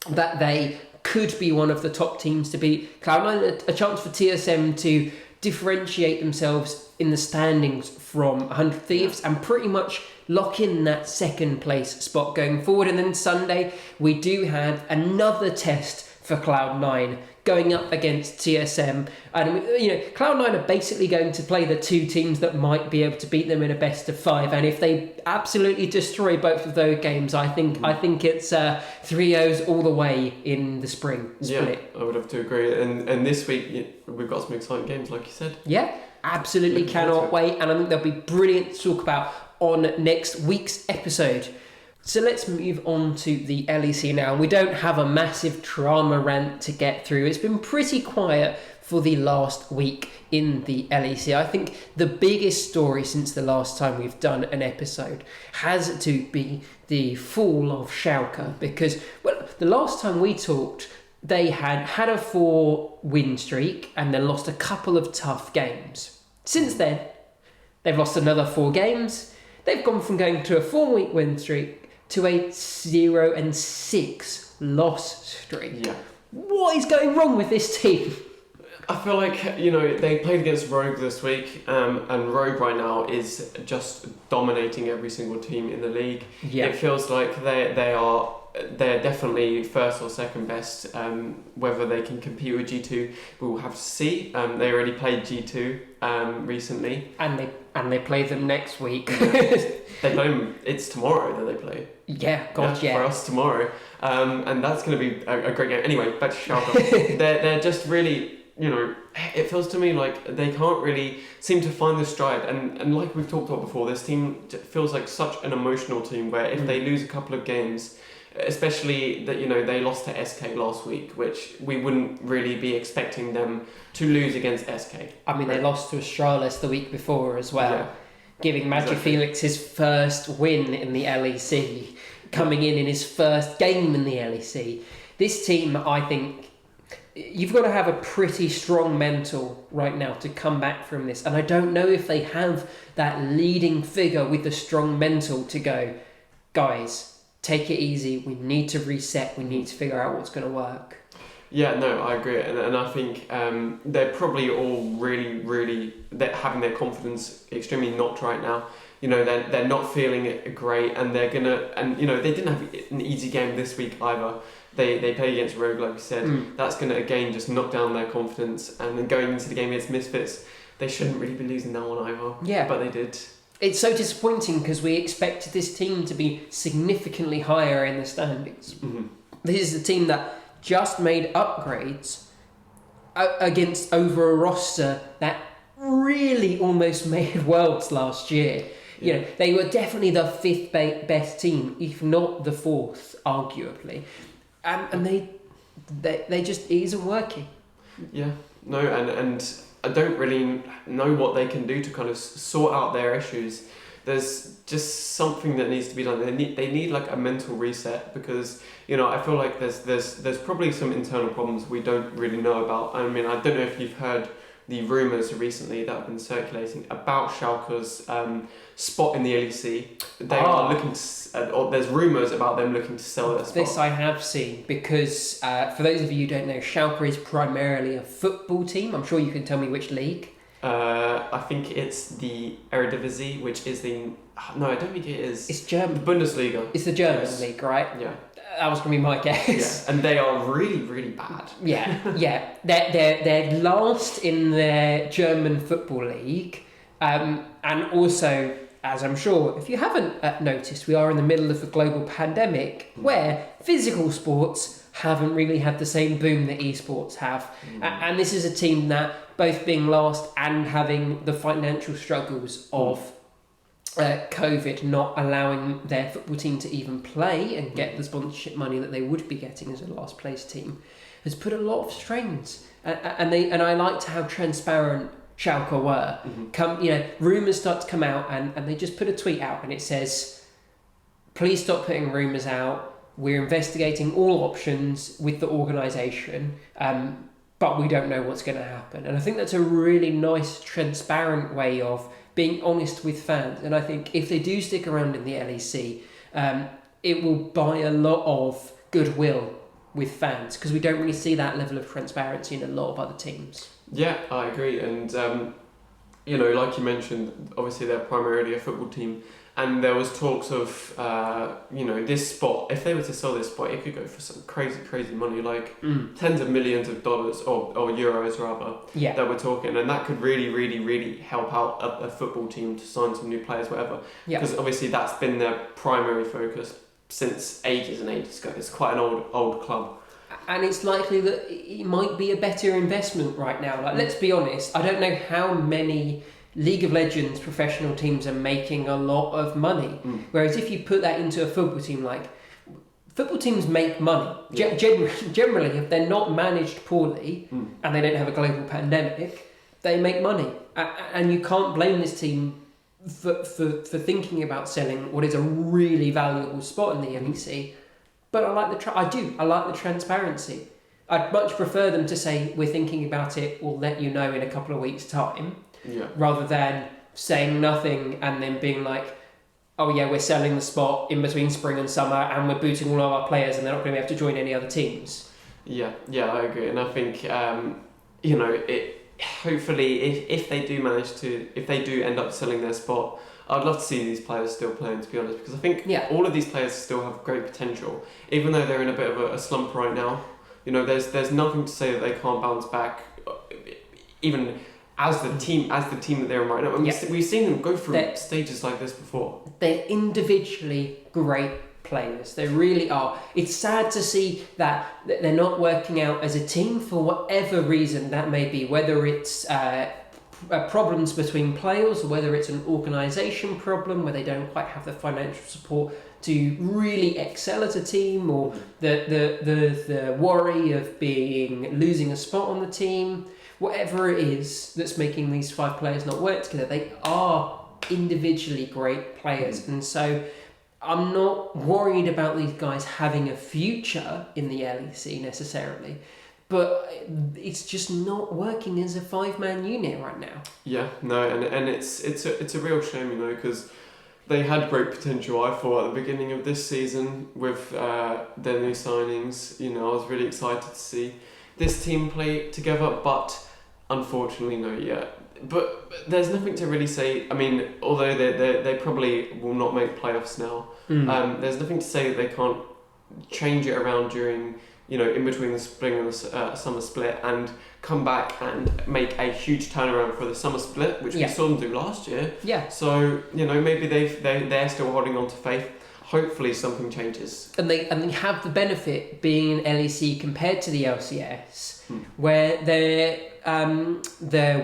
that they could be one of the top teams to beat Cloud9. A chance for TSM to differentiate themselves in the standings from 100 Thieves and pretty much lock in that second place spot going forward. And then Sunday, we do have another test for Cloud9 going up against TSM. And, Cloud9 are basically going to play the 2 teams that might be able to beat them in a best of 5. And if they absolutely destroy both of those games, I think it's 3-0s all the way in the spring split. Yeah, I would have to agree. And this week, we've got some exciting games, like you said. Yeah, absolutely cannot wait. And I think they'll be brilliant to talk about on next week's episode. So let's move on to the LEC now. We don't have a massive drama rant to get through. It's been pretty quiet for the last week in the LEC. I think the biggest story since the last time we've done an episode has to be the fall of Schalke because, the last time we talked, they had a 4-win streak and then lost a couple of tough games. Since then, they've lost another 4 games. They've gone from going to a 4-week win streak to a 0-6 loss streak. Yeah. What is going wrong with this team? I feel like, they played against Rogue this week, and Rogue right now is just dominating every single team in the league. Yeah. It feels like they are they're definitely first or second best. Whether they can compete with G2, we'll have to see. They already played G2 recently, and they play them next week. They play them. It's tomorrow that they play. Yeah, For us tomorrow, and that's going to be a great game. Anyway, back to Schalke. they're just really. It feels to me like they can't really seem to find the stride, and like we've talked about before, this team feels like such an emotional team where if they lose a couple of games, especially that they lost to SK last week, which we wouldn't really be expecting them to lose against SK. I mean, they lost to Astralis the week before as well, giving Magic Felix his first win in the LEC, coming in his first game in the LEC. This team, I think, you've got to have a pretty strong mental right now to come back from this. And I don't know if they have that leading figure with the strong mental to go, guys, take it easy. We need to reset. We need to figure out what's going to work. Yeah, no, I agree. And I think they're probably all really they're having their confidence extremely knocked right now. They're not feeling it great, and they're going to... And, they didn't have an easy game this week either. They play against Rogue, like we said. That's going to, again, just knock down their confidence. And then going into the game against Misfits, they shouldn't really be losing that one either. Yeah. But they did. It's so disappointing because we expected this team to be significantly higher in the standings. Mm-hmm. This is a team that just made upgrades against over a roster that really almost made Worlds last year. Yeah. They were definitely the fifth best team, if not the fourth, arguably. And they just isn't working. Yeah, no, and I don't really know what they can do to kind of sort out their issues. There's just something that needs to be done. They need like a mental reset, because I feel like there's probably some internal problems we don't really know about. I mean, I don't know if you've heard the rumours recently that have been circulating about Schalke's spot in the LEC. They are looking to, or there's rumours about them looking to sell their spot. This I have seen, because for those of you who don't know, Schalke is primarily a football team. I'm sure you can tell me which league. I think it's the Eredivisie, which is the... No, I don't think it is. It's German. The Bundesliga. It's the German league, right? Yeah. That was going to be my guess. Yeah, and they are really bad. Yeah. They're last in their German football league, and also, as I'm sure, if you haven't noticed, we are in the middle of a global pandemic where physical sports haven't really had the same boom that esports have, and this is a team that, both being last and having the financial struggles of COVID not allowing their football team to even play and get the sponsorship money that they would be getting as a last place team, has put a lot of strains. And I liked how transparent Schalke were. Rumours start to come out, and they just put a tweet out, and it says, please stop putting rumours out. We're investigating all options with the organisation, but we don't know what's going to happen. And I think that's a really nice, transparent way of being honest with fans. And I think if they do stick around in the LEC, it will buy a lot of goodwill with fans, because we don't really see that level of transparency in a lot of other teams. Yeah, I agree. And, like you mentioned, obviously they're primarily a football team. And there was talks of, this spot, if they were to sell this spot, it could go for some crazy money, like tens of millions of dollars, or euros rather, that we're talking. And that could really help out a football team to sign some new players, whatever. Because obviously that's been their primary focus since ages and ages ago. It's quite an old club. And it's likely that it might be a better investment right now. Like, let's be honest, I don't know how many League of Legends professional teams are making a lot of money. Whereas if you put that into a football team, like, football teams make money. Generally, if they're not managed poorly and they don't have a global pandemic, they make money. And you can't blame this team for thinking about selling what is a really valuable spot in the LEC. But I like I like the transparency. I'd much prefer them to say, we're thinking about it, we'll let you know in a couple of weeks' time. Rather than saying nothing and then being like, oh yeah, we're selling the spot in between spring and summer and we're booting all of our players and they're not going to be able to join any other teams. Yeah, I agree. And I think, hopefully if they do end up selling their spot, I'd love to see these players still playing, to be honest, because I think all of these players still have great potential, even though they're in a bit of a slump right now. You know, there's nothing to say that they can't bounce back, even as the team that they're in right now. And we've seen them go through stages like this before. They're individually great players. They really are. It's sad to see that they're not working out as a team for whatever reason that may be, whether it's problems between players, or whether it's an organisation problem where they don't quite have the financial support to really excel as a team, or the worry of losing a spot on the team. Whatever it is that's making these 5 players not work together, they are individually great players. And so I'm not worried about these guys having a future in the LEC necessarily, but it's just not working as a 5-man unit right now. Yeah, no, and it's a real shame, you know, because they had great potential, I thought, at the beginning of this season with their new signings. You know, I was really excited to see this team play together, but unfortunately, no, But there's nothing to really say. I mean, although they probably will not make playoffs now, there's nothing to say that they can't change it around during, you know, in between the spring and the summer split, and come back and make a huge turnaround for the summer split, which we saw them do last year. Yeah. So, you know, maybe they're still holding on to faith. Hopefully something changes. And they have the benefit being an LEC compared to the LCS, where their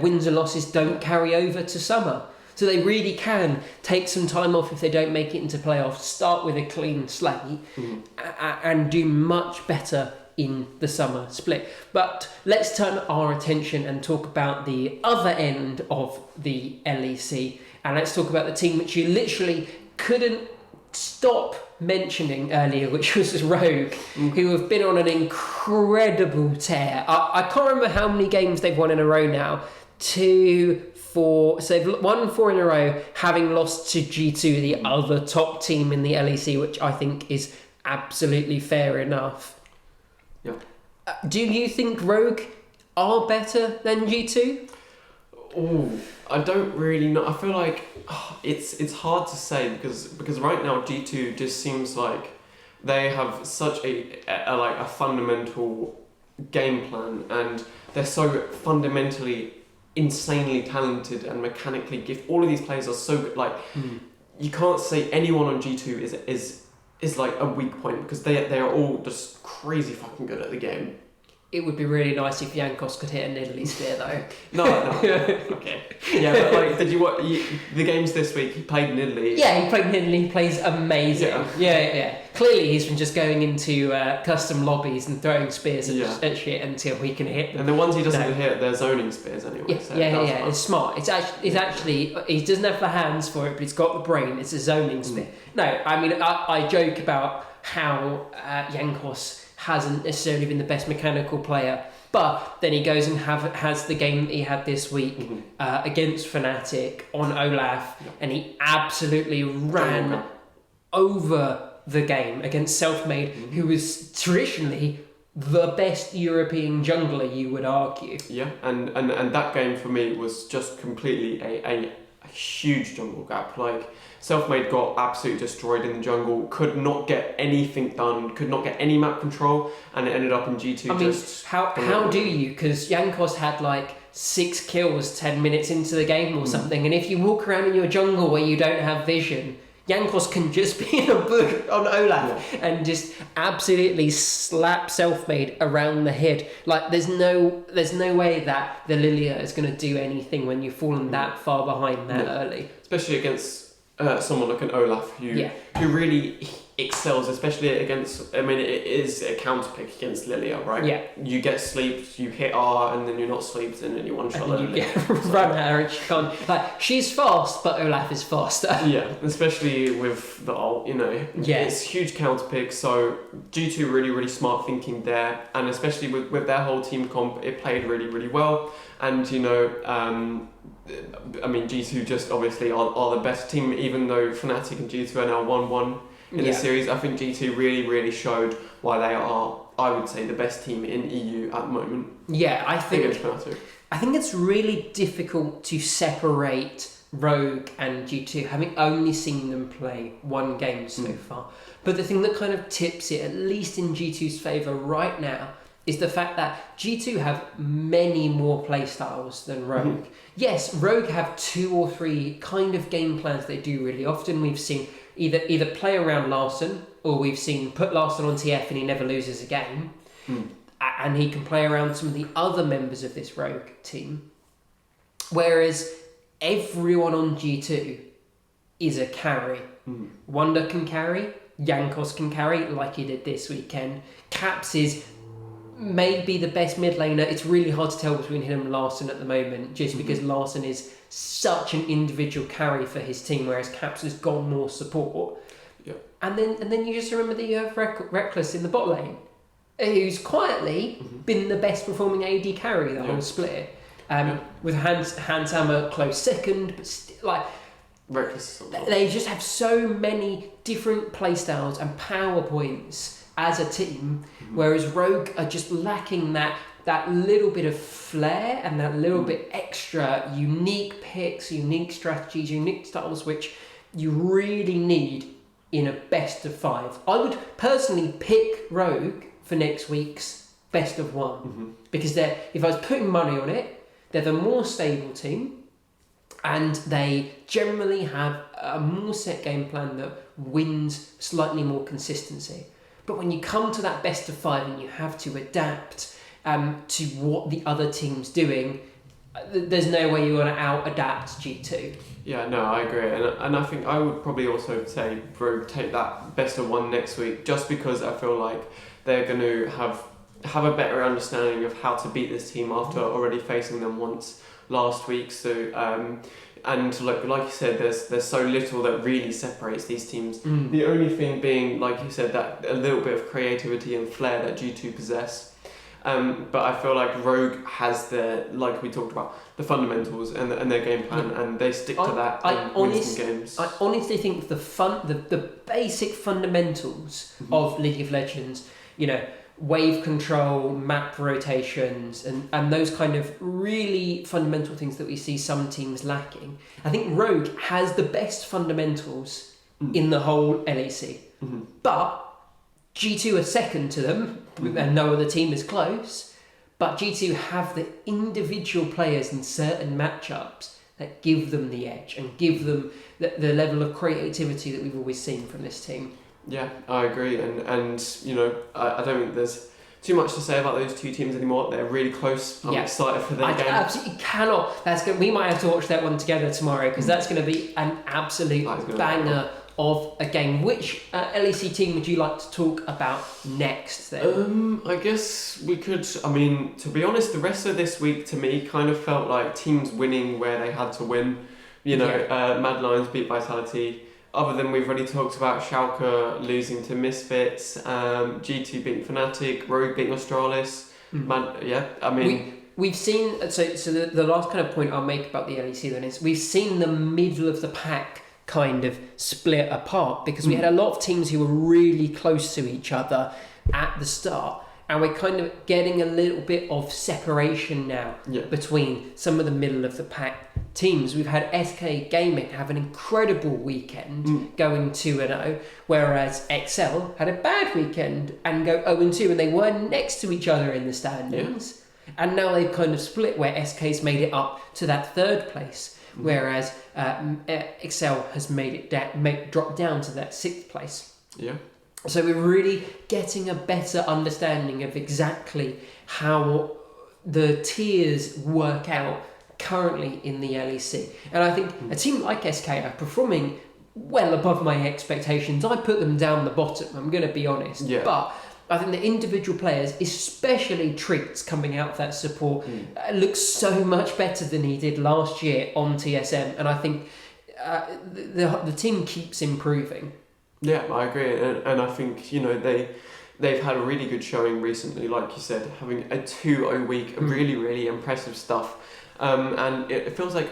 wins and losses don't carry over to summer. So they really can take some time off if they don't make it into playoffs, start with a clean slate, and do much better in the summer split. But let's turn our attention and talk about the other end of the LEC, and let's talk about the team which you literally couldn't stop mentioning earlier, which was Rogue, who have been on an incredible tear. I can't remember how many games they've won in a row now. 2, 4. So they've won 4 in a row, having lost to G2, the other top team in the LEC, which I think is absolutely fair enough. Yeah. Do you think Rogue are better than G2? Oh, I don't really know. I feel like it's hard to say because right now G2 just seems like they have such a fundamental game plan, and they're so fundamentally insanely talented and mechanically gifted. All of these players are so good. Like you can't say anyone on G2 is like a weak point, because they are all just crazy fucking good at the game. It would be really nice if Jankos could hit a Nidalee spear, though. No. Okay. Yeah, but like, did you watch the games this week? He played Nidalee. Yeah, he played Nidalee. He plays amazing. Yeah. Clearly, he's from just going into custom lobbies and throwing spears at shit until he can hit them. And the ones he doesn't hit, they're zoning spears anyway. Yeah. It's smart. It's actually he doesn't have the hands for it, but he's got the brain. It's a zoning spear. No, I mean I joke about how Jankos hasn't necessarily been the best mechanical player, but then he goes and has the game that he had this week against Fnatic on Olaf, and he absolutely ran over the game against Selfmade, who was traditionally the best European jungler, you would argue. Yeah, and that game for me was just completely a huge jungle gap. Like, Selfmade got absolutely destroyed in the jungle, could not get anything done, could not get any map control, and it ended up in G2. I mean, how do you? Because Jankos had like 6 kills 10 minutes into the game or something, and if you walk around in your jungle where you don't have vision, Jankos can just be in a book on Olaf and just absolutely slap Selfmade around the head. Like, there's no way that the Lilia is going to do anything when you've fallen that far behind that early. Especially against someone like an Olaf who really excels, especially against, I mean, it is a counter pick against Lilia, right? Yeah. You get sleeped, you hit R, and then you're not sleeped, and then you one-shot Lilia. Run at her and she can't. Like, she's fast, but Olaf is faster. Yeah, especially with the ult, you know. Yeah. It's huge counter pick, so G2 really, really smart thinking there, and especially with their whole team comp, it played really, really well. And, you know, I mean, G2 just obviously are the best team, even though Fnatic and G2 are now 1-1 in the series. I think G2 really, really showed why they are, I would say, the best team in EU at the moment. Yeah, I think against Fnatic. I think it's really difficult to separate Rogue and G2, having only seen them play one game so far. But the thing that kind of tips it, at least in G2's favour right now, is the fact that G2 have many more playstyles than Rogue. Yes, Rogue have 2 or 3 kind of game plans they do really often. We've seen either play around Larson, or we've seen put Larson on TF and he never loses a game. And he can play around some of the other members of this Rogue team. Whereas everyone on G2 is a carry. Wonder can carry, Jankos can carry, like he did this weekend. Caps is maybe the best mid laner. It's really hard to tell between him and Larson at the moment, just because Larson is such an individual carry for his team, whereas Caps has gone more support. And then you just remember that you have Reckless in the bot lane, who's quietly been the best performing AD carry the whole split. With Hanshammer close second, but still, Reckless. They just have so many different playstyles and power points as a team, whereas Rogue are just lacking that little bit of flair and that little bit extra unique picks, unique strategies, unique styles, which you really need in a best of 5. I would personally pick Rogue for next week's best of 1 because if I was putting money on it, they're the more stable team and they generally have a more set game plan that wins slightly more consistency. But when you come to that best of 5 and you have to adapt to what the other team's doing, there's no way you're going to out-adapt G2. Yeah, no, I agree. And I think I would probably also say Rogue take that best of 1 next week, just because I feel like they're going to have a better understanding of how to beat this team after already facing them once last week. So and like you said, there's so little that really separates these teams. The only thing being, like you said, that a little bit of creativity and flair that G2 possess. But I feel like Rogue has like we talked about, the fundamentals and their game plan, and they stick to that and win some games. I honestly think the basic fundamentals of League of Legends, wave control, map rotations, and those kind of really fundamental things that we see some teams lacking. I think Rogue has the best fundamentals in the whole LEC. But G2 are second to them, and no other team is close. But G2 have the individual players in certain matchups that give them the edge and give them the level of creativity that we've always seen from this team. Yeah, I agree, and I don't think there's too much to say about those two teams anymore. They're really close. I'm excited for their game. I absolutely cannot. We might have to watch that one together tomorrow, because that's going to be an absolute banger of a game. Which LEC team would you like to talk about next then? I guess we could. I mean, to be honest, the rest of this week to me kind of felt like teams winning where they had to win. Mad Lions beat Vitality. Other than we've already talked about Schalke losing to Misfits, G2 beating Fnatic, Rogue beating Australis. We've seen, so the last kind of point I'll make about the LEC then is we've seen the middle of the pack kind of split apart, because we had a lot of teams who were really close to each other at the start, and we're kind of getting a little bit of separation now between some of the middle of the pack teams. We've had SK Gaming have an incredible weekend going 2-0, whereas XL had a bad weekend and go 0-2, and they were next to each other in the standings. And now they've kind of split, where SK's made it up to that 3rd place, whereas XL has made it drop down to that 6th place. So we're really getting a better understanding of exactly how the tiers work out currently in the LEC. And I think a team like SK are performing well above my expectations. I put them down the bottom, I'm going to be honest. But I think the individual players, especially Treats coming out of that support, looks so much better than he did last year on TSM. And I think the team keeps improving. Yeah, I agree, and I think they've had a really good showing recently, like you said, having a 2-0 week, really, really impressive stuff. And it feels like,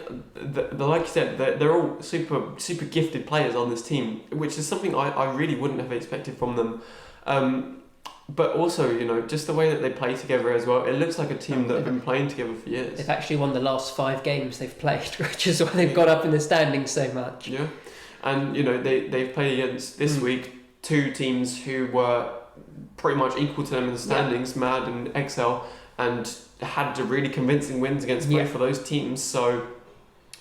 like you said, they're all super gifted players on this team, which is something I really wouldn't have expected from them. But also, you know, just the way that they play together as well, it looks like a team that have been playing together for years. They've actually won the last 5 games they've played, which is why they've got up in the standings so much. Yeah, and you know they've played against this week 2 teams who were pretty much equal to them in the standings, Mad and XL, and had really convincing wins against both of those teams. So,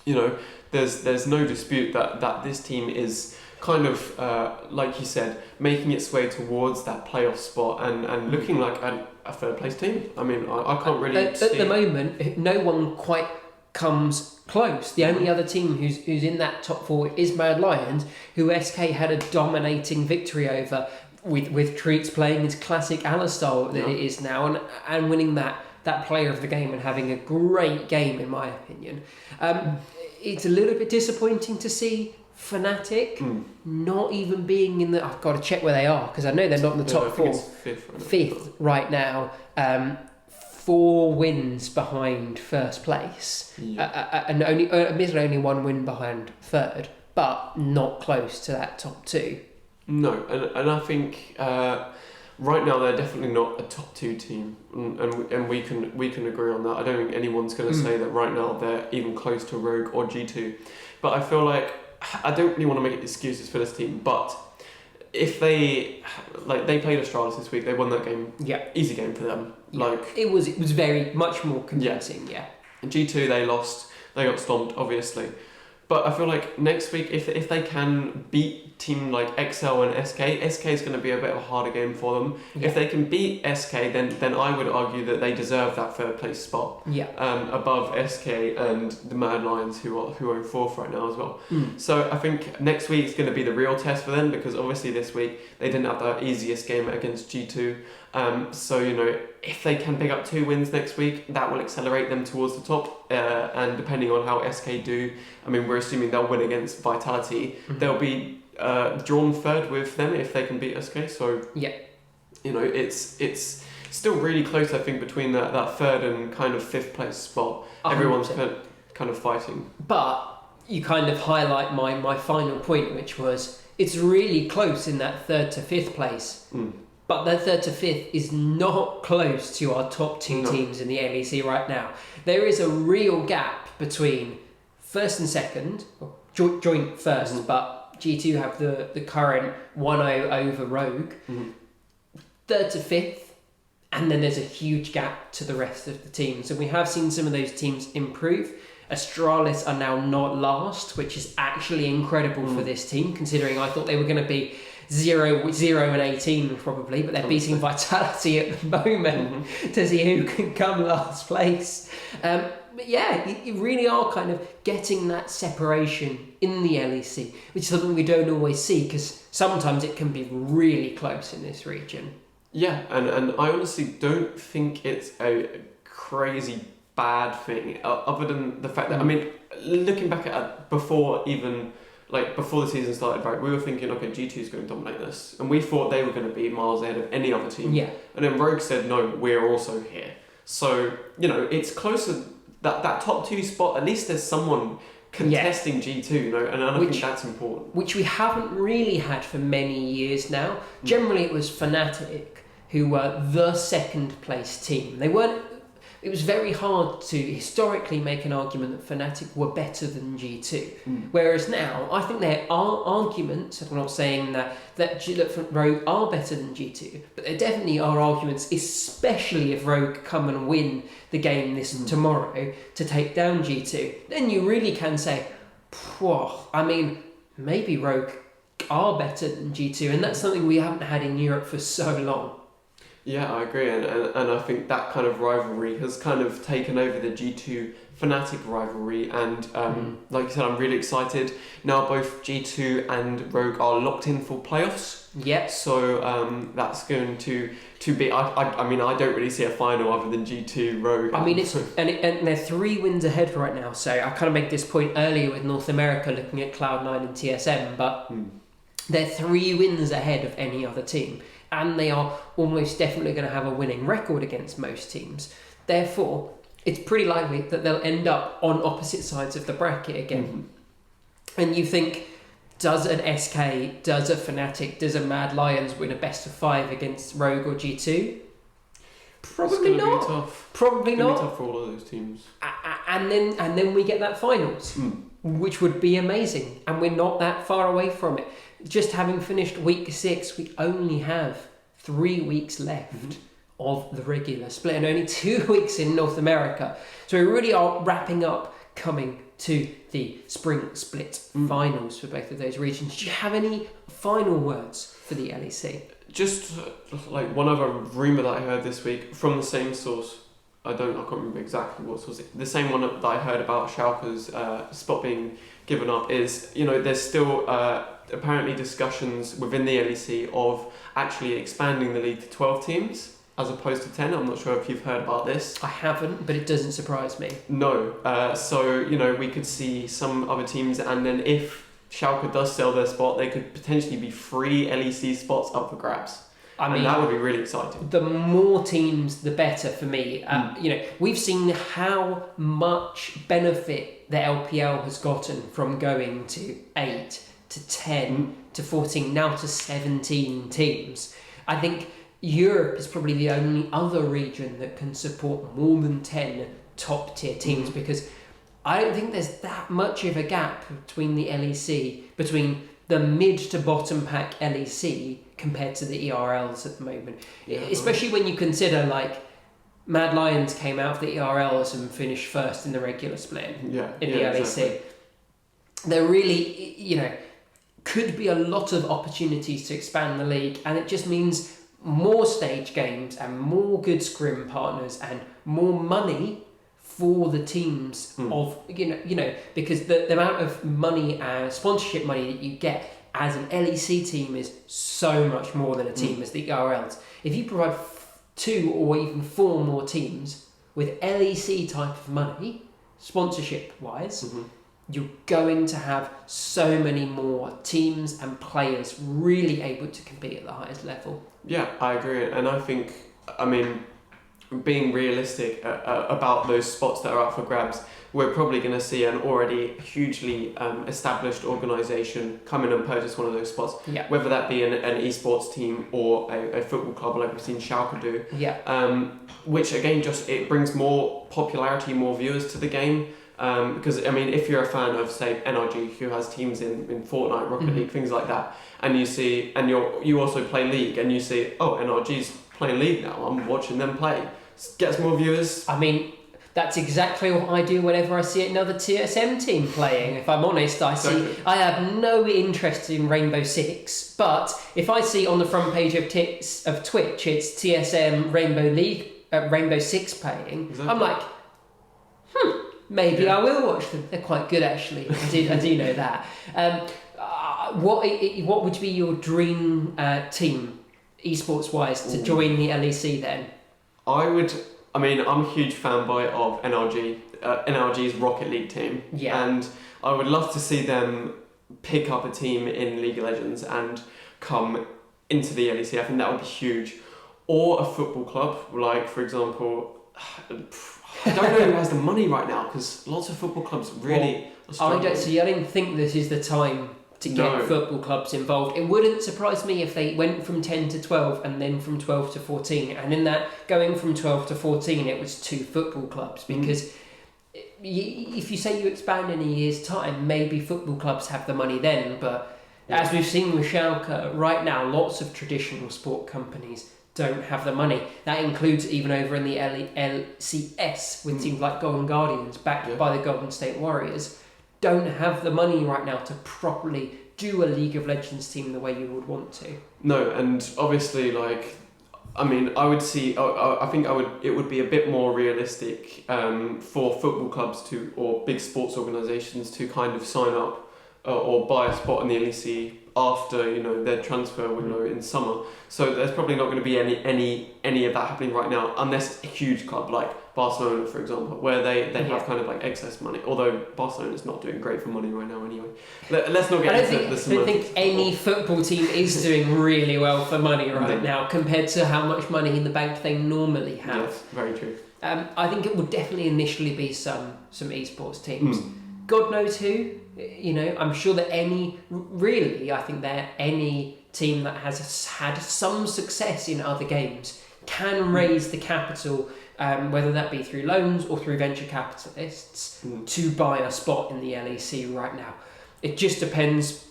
you know, there's no dispute that this team is kind of, like you said, making its way towards that playoff spot and looking like a third place team. I mean, I can't really at the moment, no one quite comes close. The only other team who's in that top 4 is Mad Lions, who SK had a dominating victory over, with Treats playing his classic Alistair that it is now, and winning that player of the game and having a great game, in my opinion. It's a little bit disappointing to see Fnatic not even being in the... I've got to check where they are, because I know they're not in the top 4. Fifth right now. 4 wins behind first place. And admittedly only 1 win behind third, but not close to that top 2. No, and I think right now they're definitely not a top 2 team, and we can agree on that. I don't think anyone's going to say that right now they're even close to Rogue or G2, but I feel like I don't really want to make excuses for this team. But if they played Astralis this week, they won that game. Yeah, easy game for them. Yeah. Like it was very much more convincing. Yeah. And G2 they lost. They got stomped, obviously. But I feel like next week, if they can beat team like XL and SK is going to be a bit of a harder game for them. Yeah. If they can beat SK, then I would argue that they deserve that third place spot. Yeah. Above SK and the Mad Lions, who are 4th right now as well. So I think next week is going to be the real test for them, because obviously this week they didn't have the easiest game against G2. So, you know, if they can pick up 2 wins next week, that will accelerate them towards the top. And depending on how SK do, I mean, we're assuming they'll win against Vitality. They'll be drawn 3rd with them if they can beat SK. So, yeah, you know, it's still really close, I think, between that 3rd and kind of 5th place spot. 100%. Everyone's kind of fighting. But you kind of highlight my final point, which was it's really close in that 3rd to 5th place. But that 3rd to 5th is not close to our top 2 teams in the LEC right now. There is a real gap between 1st and 2nd, joint 1st, but G2 have the current 1-0 over Rogue. 3rd to 5th, and then there's a huge gap to the rest of the teams. And we have seen some of those teams improve. Astralis are now not last, which is actually incredible for this team, considering I thought they were going to be 0 and 18 probably, but they're beating Vitality at the moment to see who can come last place. But yeah, you really are kind of getting that separation in the LEC, which is something we don't always see, because sometimes it can be really close in this region. Yeah, and I honestly don't think it's a crazy bad thing, other than the fact that, I mean, looking back at it before the season started, right, we were thinking, okay, G2 is going to dominate this, and we thought they were going to be miles ahead of any other team. Yeah. And then Rogue said, no, we're also here. So, you know, it's closer, that top 2 spot, at least there's someone contesting G2, you know, and I think that's important. Which we haven't really had for many years now. Generally, it was Fnatic who were the 2nd place team. It was very hard to historically make an argument that Fnatic were better than G2. Whereas now, I think there are arguments, I'm not saying that Rogue are better than G2, but there definitely are arguments, especially if Rogue come and win the game tomorrow to take down G2. Then you really can say, I mean, maybe Rogue are better than G2, and that's something we haven't had in Europe for so long. Yeah, I agree, and I think that kind of rivalry has kind of taken over the G2 Fnatic rivalry, and like you said, I'm really excited. Now both G2 and Rogue are locked in for playoffs. Yeah. So that's going to be. I mean, I don't really see a final other than G2 Rogue. I mean, and they're 3 wins ahead right now. So I kind of made this point earlier with North America looking at Cloud9 and TSM, but they're 3 wins ahead of any other team. And they are almost definitely going to have a winning record against most teams. Therefore, it's pretty likely that they'll end up on opposite sides of the bracket again. And you think Does an SK, does a Fnatic, does a Mad Lions win a best of 5 against Rogue or G2? Probably not. Be tough. Probably not. Be tough for all of those teams. And then we get that finals, which would be amazing. And we're not that far away from it. Just having finished week 6, we only have 3 weeks left of the regular split, and only 2 weeks in North America. So we really are wrapping up, coming to the spring split finals for both of those regions. Do you have any final words for the LEC? Just like one other rumour that I heard this week from the same source. I can't remember exactly what source. The same one that I heard about Schalke's spot being given up is, there's still apparently discussions within the LEC of actually expanding the league to 12 teams as opposed to 10. I'm not sure if you've heard about this. I haven't, but it doesn't surprise me. No. So, we could see some other teams, and then if Schalke does sell their spot, they could potentially be 3 LEC spots up for grabs. And that would be really exciting. The more teams, the better for me. We've seen how much benefit the LPL has gotten from going to 8 to 10 to 14, now to 17 teams. I think Europe is probably the only other region that can support more than 10 top tier teams, because I don't think there's that much of a gap between the LEC, between the mid to bottom pack LEC compared to the ERLs at the moment. Especially when you consider, like, Mad Lions came out of the ERLs and finished first in the regular split in the LEC. Exactly. There really, could be a lot of opportunities to expand the league, and it just means more stage games and more good scrim partners and more money for the teams of because the amount of money and sponsorship money that you get as an LEC team is so much more than a team as the ERLs. If you provide 2 or even 4 more teams with LEC type of money, sponsorship wise, you're going to have so many more teams and players really able to compete at the highest level. Yeah, I agree. And I think, being realistic about those spots that are up for grabs, we're probably going to see an already hugely established organisation come in and purchase one of those spots, whether that be an esports team or a football club like we've seen Schalke do, which again it brings more popularity, more viewers to the game. Because if you're a fan of, say, NRG, who has teams in Fortnite, Rocket League, things like that, and you see, and you also play League, and you see, oh, NRG's playing League now, I'm watching them play. Gets more viewers. That's exactly what I do whenever I see another TSM team playing. If I'm honest, I have no interest in Rainbow Six, but if I see on the front page of Twitch it's TSM Rainbow Six playing, I'm like, maybe I will watch them. They're quite good, actually. I do know that. What would be your dream team, esports wise, to join the LEC then? I'm a huge fanboy of NRG, NRG's Rocket League team. Yeah. And I would love to see them pick up a team in League of Legends and come into the LEC. I think that would be huge. Or a football club, like, for example, I don't know who has the money right now, because lots of football clubs really are struggling. I don't think this is the time to get football clubs involved. It wouldn't surprise me if they went from 10 to 12 and then from 12 to 14. And in that, going from 12 to 14, it was 2 football clubs. Because if you say you expand in a year's time, maybe football clubs have the money then. But as we've seen with Schalke, right now, lots of traditional sport companies don't have the money. That includes even over in the LCS with teams like Golden Guardians, backed by the Golden State Warriors, don't have the money right now to properly do a League of Legends team the way you would want to. No, and obviously, I would see. It would be a bit more realistic for football clubs or big sports organisations to kind of sign up or buy a spot in the LEC after their transfer window in summer. So there's probably not going to be any of that happening right now, unless a huge club like Barcelona, for example, where they have kind of like excess money. Although Barcelona's not doing great for money right now anyway. Let's not get into the semantics. I don't think any football team is doing really well for money right now compared to how much money in the bank they normally have. Yes, very true. I think it would definitely initially be some esports teams. God knows who. You know, I'm sure that I think that any team that has had some success in other games can raise the capital, whether that be through loans or through venture capitalists, to buy a spot in the LEC right now. It just depends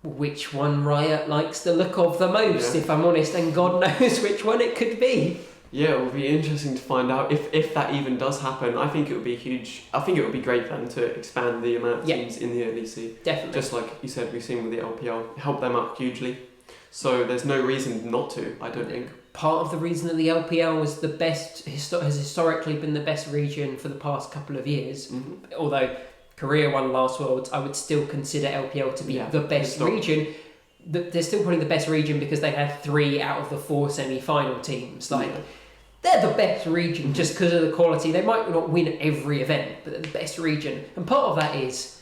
which one Riot likes the look of the most, if I'm honest, and God knows which one it could be. Yeah, it will be interesting to find out if that even does happen. I think it would be huge. I think it would be great for them to expand the amount of teams in the LEC. Definitely. Just like you said, we've seen with the LPL, help them out hugely. So there's no reason not to, I don't think. Part of the reason that the LPL was the best, has historically been the best region for the past couple of years, although Korea won last Worlds, I would still consider LPL to be the best region. They're still probably the best region because they had 3 out of the 4 semi-final teams. They're the best region just because of the quality. They might not win every event, but they're the best region. And part of that is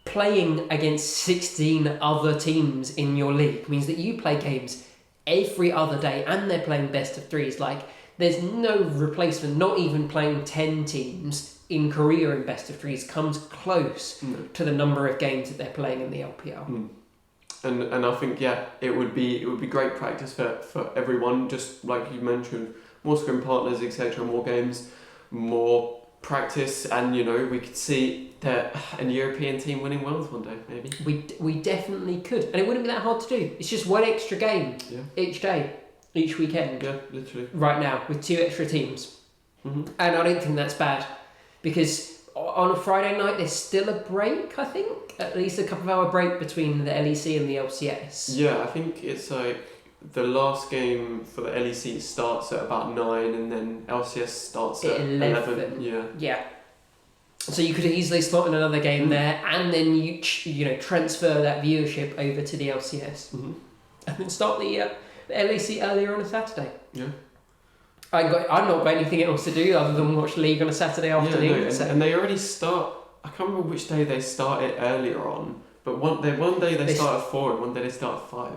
playing against 16 other teams in your league means that you play games every other day and they're playing best of 3s. There's no replacement. Not even playing 10 teams in Korea in best of 3s comes close to the number of games that they're playing in the LPL. And I think it would be great practice for everyone, just like you mentioned, more scrim partners, etc., more games, more practice, and we could see a European team winning Worlds one day, maybe. We definitely could, and it wouldn't be that hard to do. It's just one extra game each day, each weekend. Yeah, literally. Right now, with 2 extra teams, and I don't think that's bad, because on a Friday night there's still a break. I think at least a couple of hour break between the LEC and the LCS. Yeah, I think it's the last game for the LEC starts at about 9, and then LCS starts at 11. Yeah. So you could easily slot in another game there, and then you transfer that viewership over to the LCS, and then start the LEC earlier on a Saturday. Yeah. I've not got anything else to do other than watch League on a Saturday afternoon. And they already start. I can't remember which day they started earlier on, but one day they start at 4 and one day they start at 5.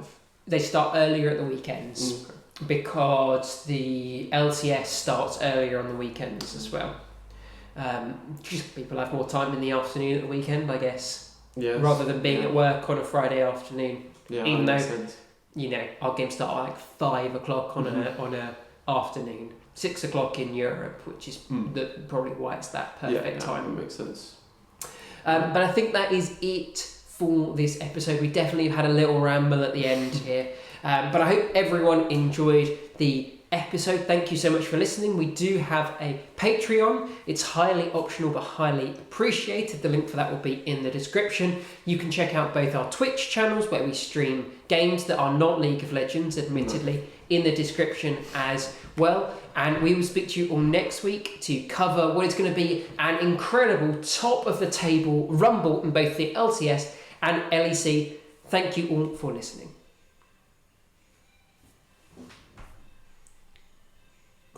They start earlier at the weekends because the LCS starts earlier on the weekends as well. Just people have more time in the afternoon at the weekend, I guess. Yes. Rather than being at work on a Friday afternoon. Yeah, even though sense. Our games start at 5 o'clock on a afternoon, 6 o'clock in Europe, which is probably why it's that perfect time. That makes sense. But I think that is it for this episode. We definitely had a little ramble at the end here, but I hope everyone enjoyed the episode. Thank you so much for listening. We do have a Patreon. It's highly optional but highly appreciated. The link for that will be in the description. You can check out both our Twitch channels where we stream games that are not League of Legends, admittedly, in the description as well. And we will speak to you all next week to cover what is going to be an incredible top of the table rumble in both the LCS and LEC. Thank you all for listening.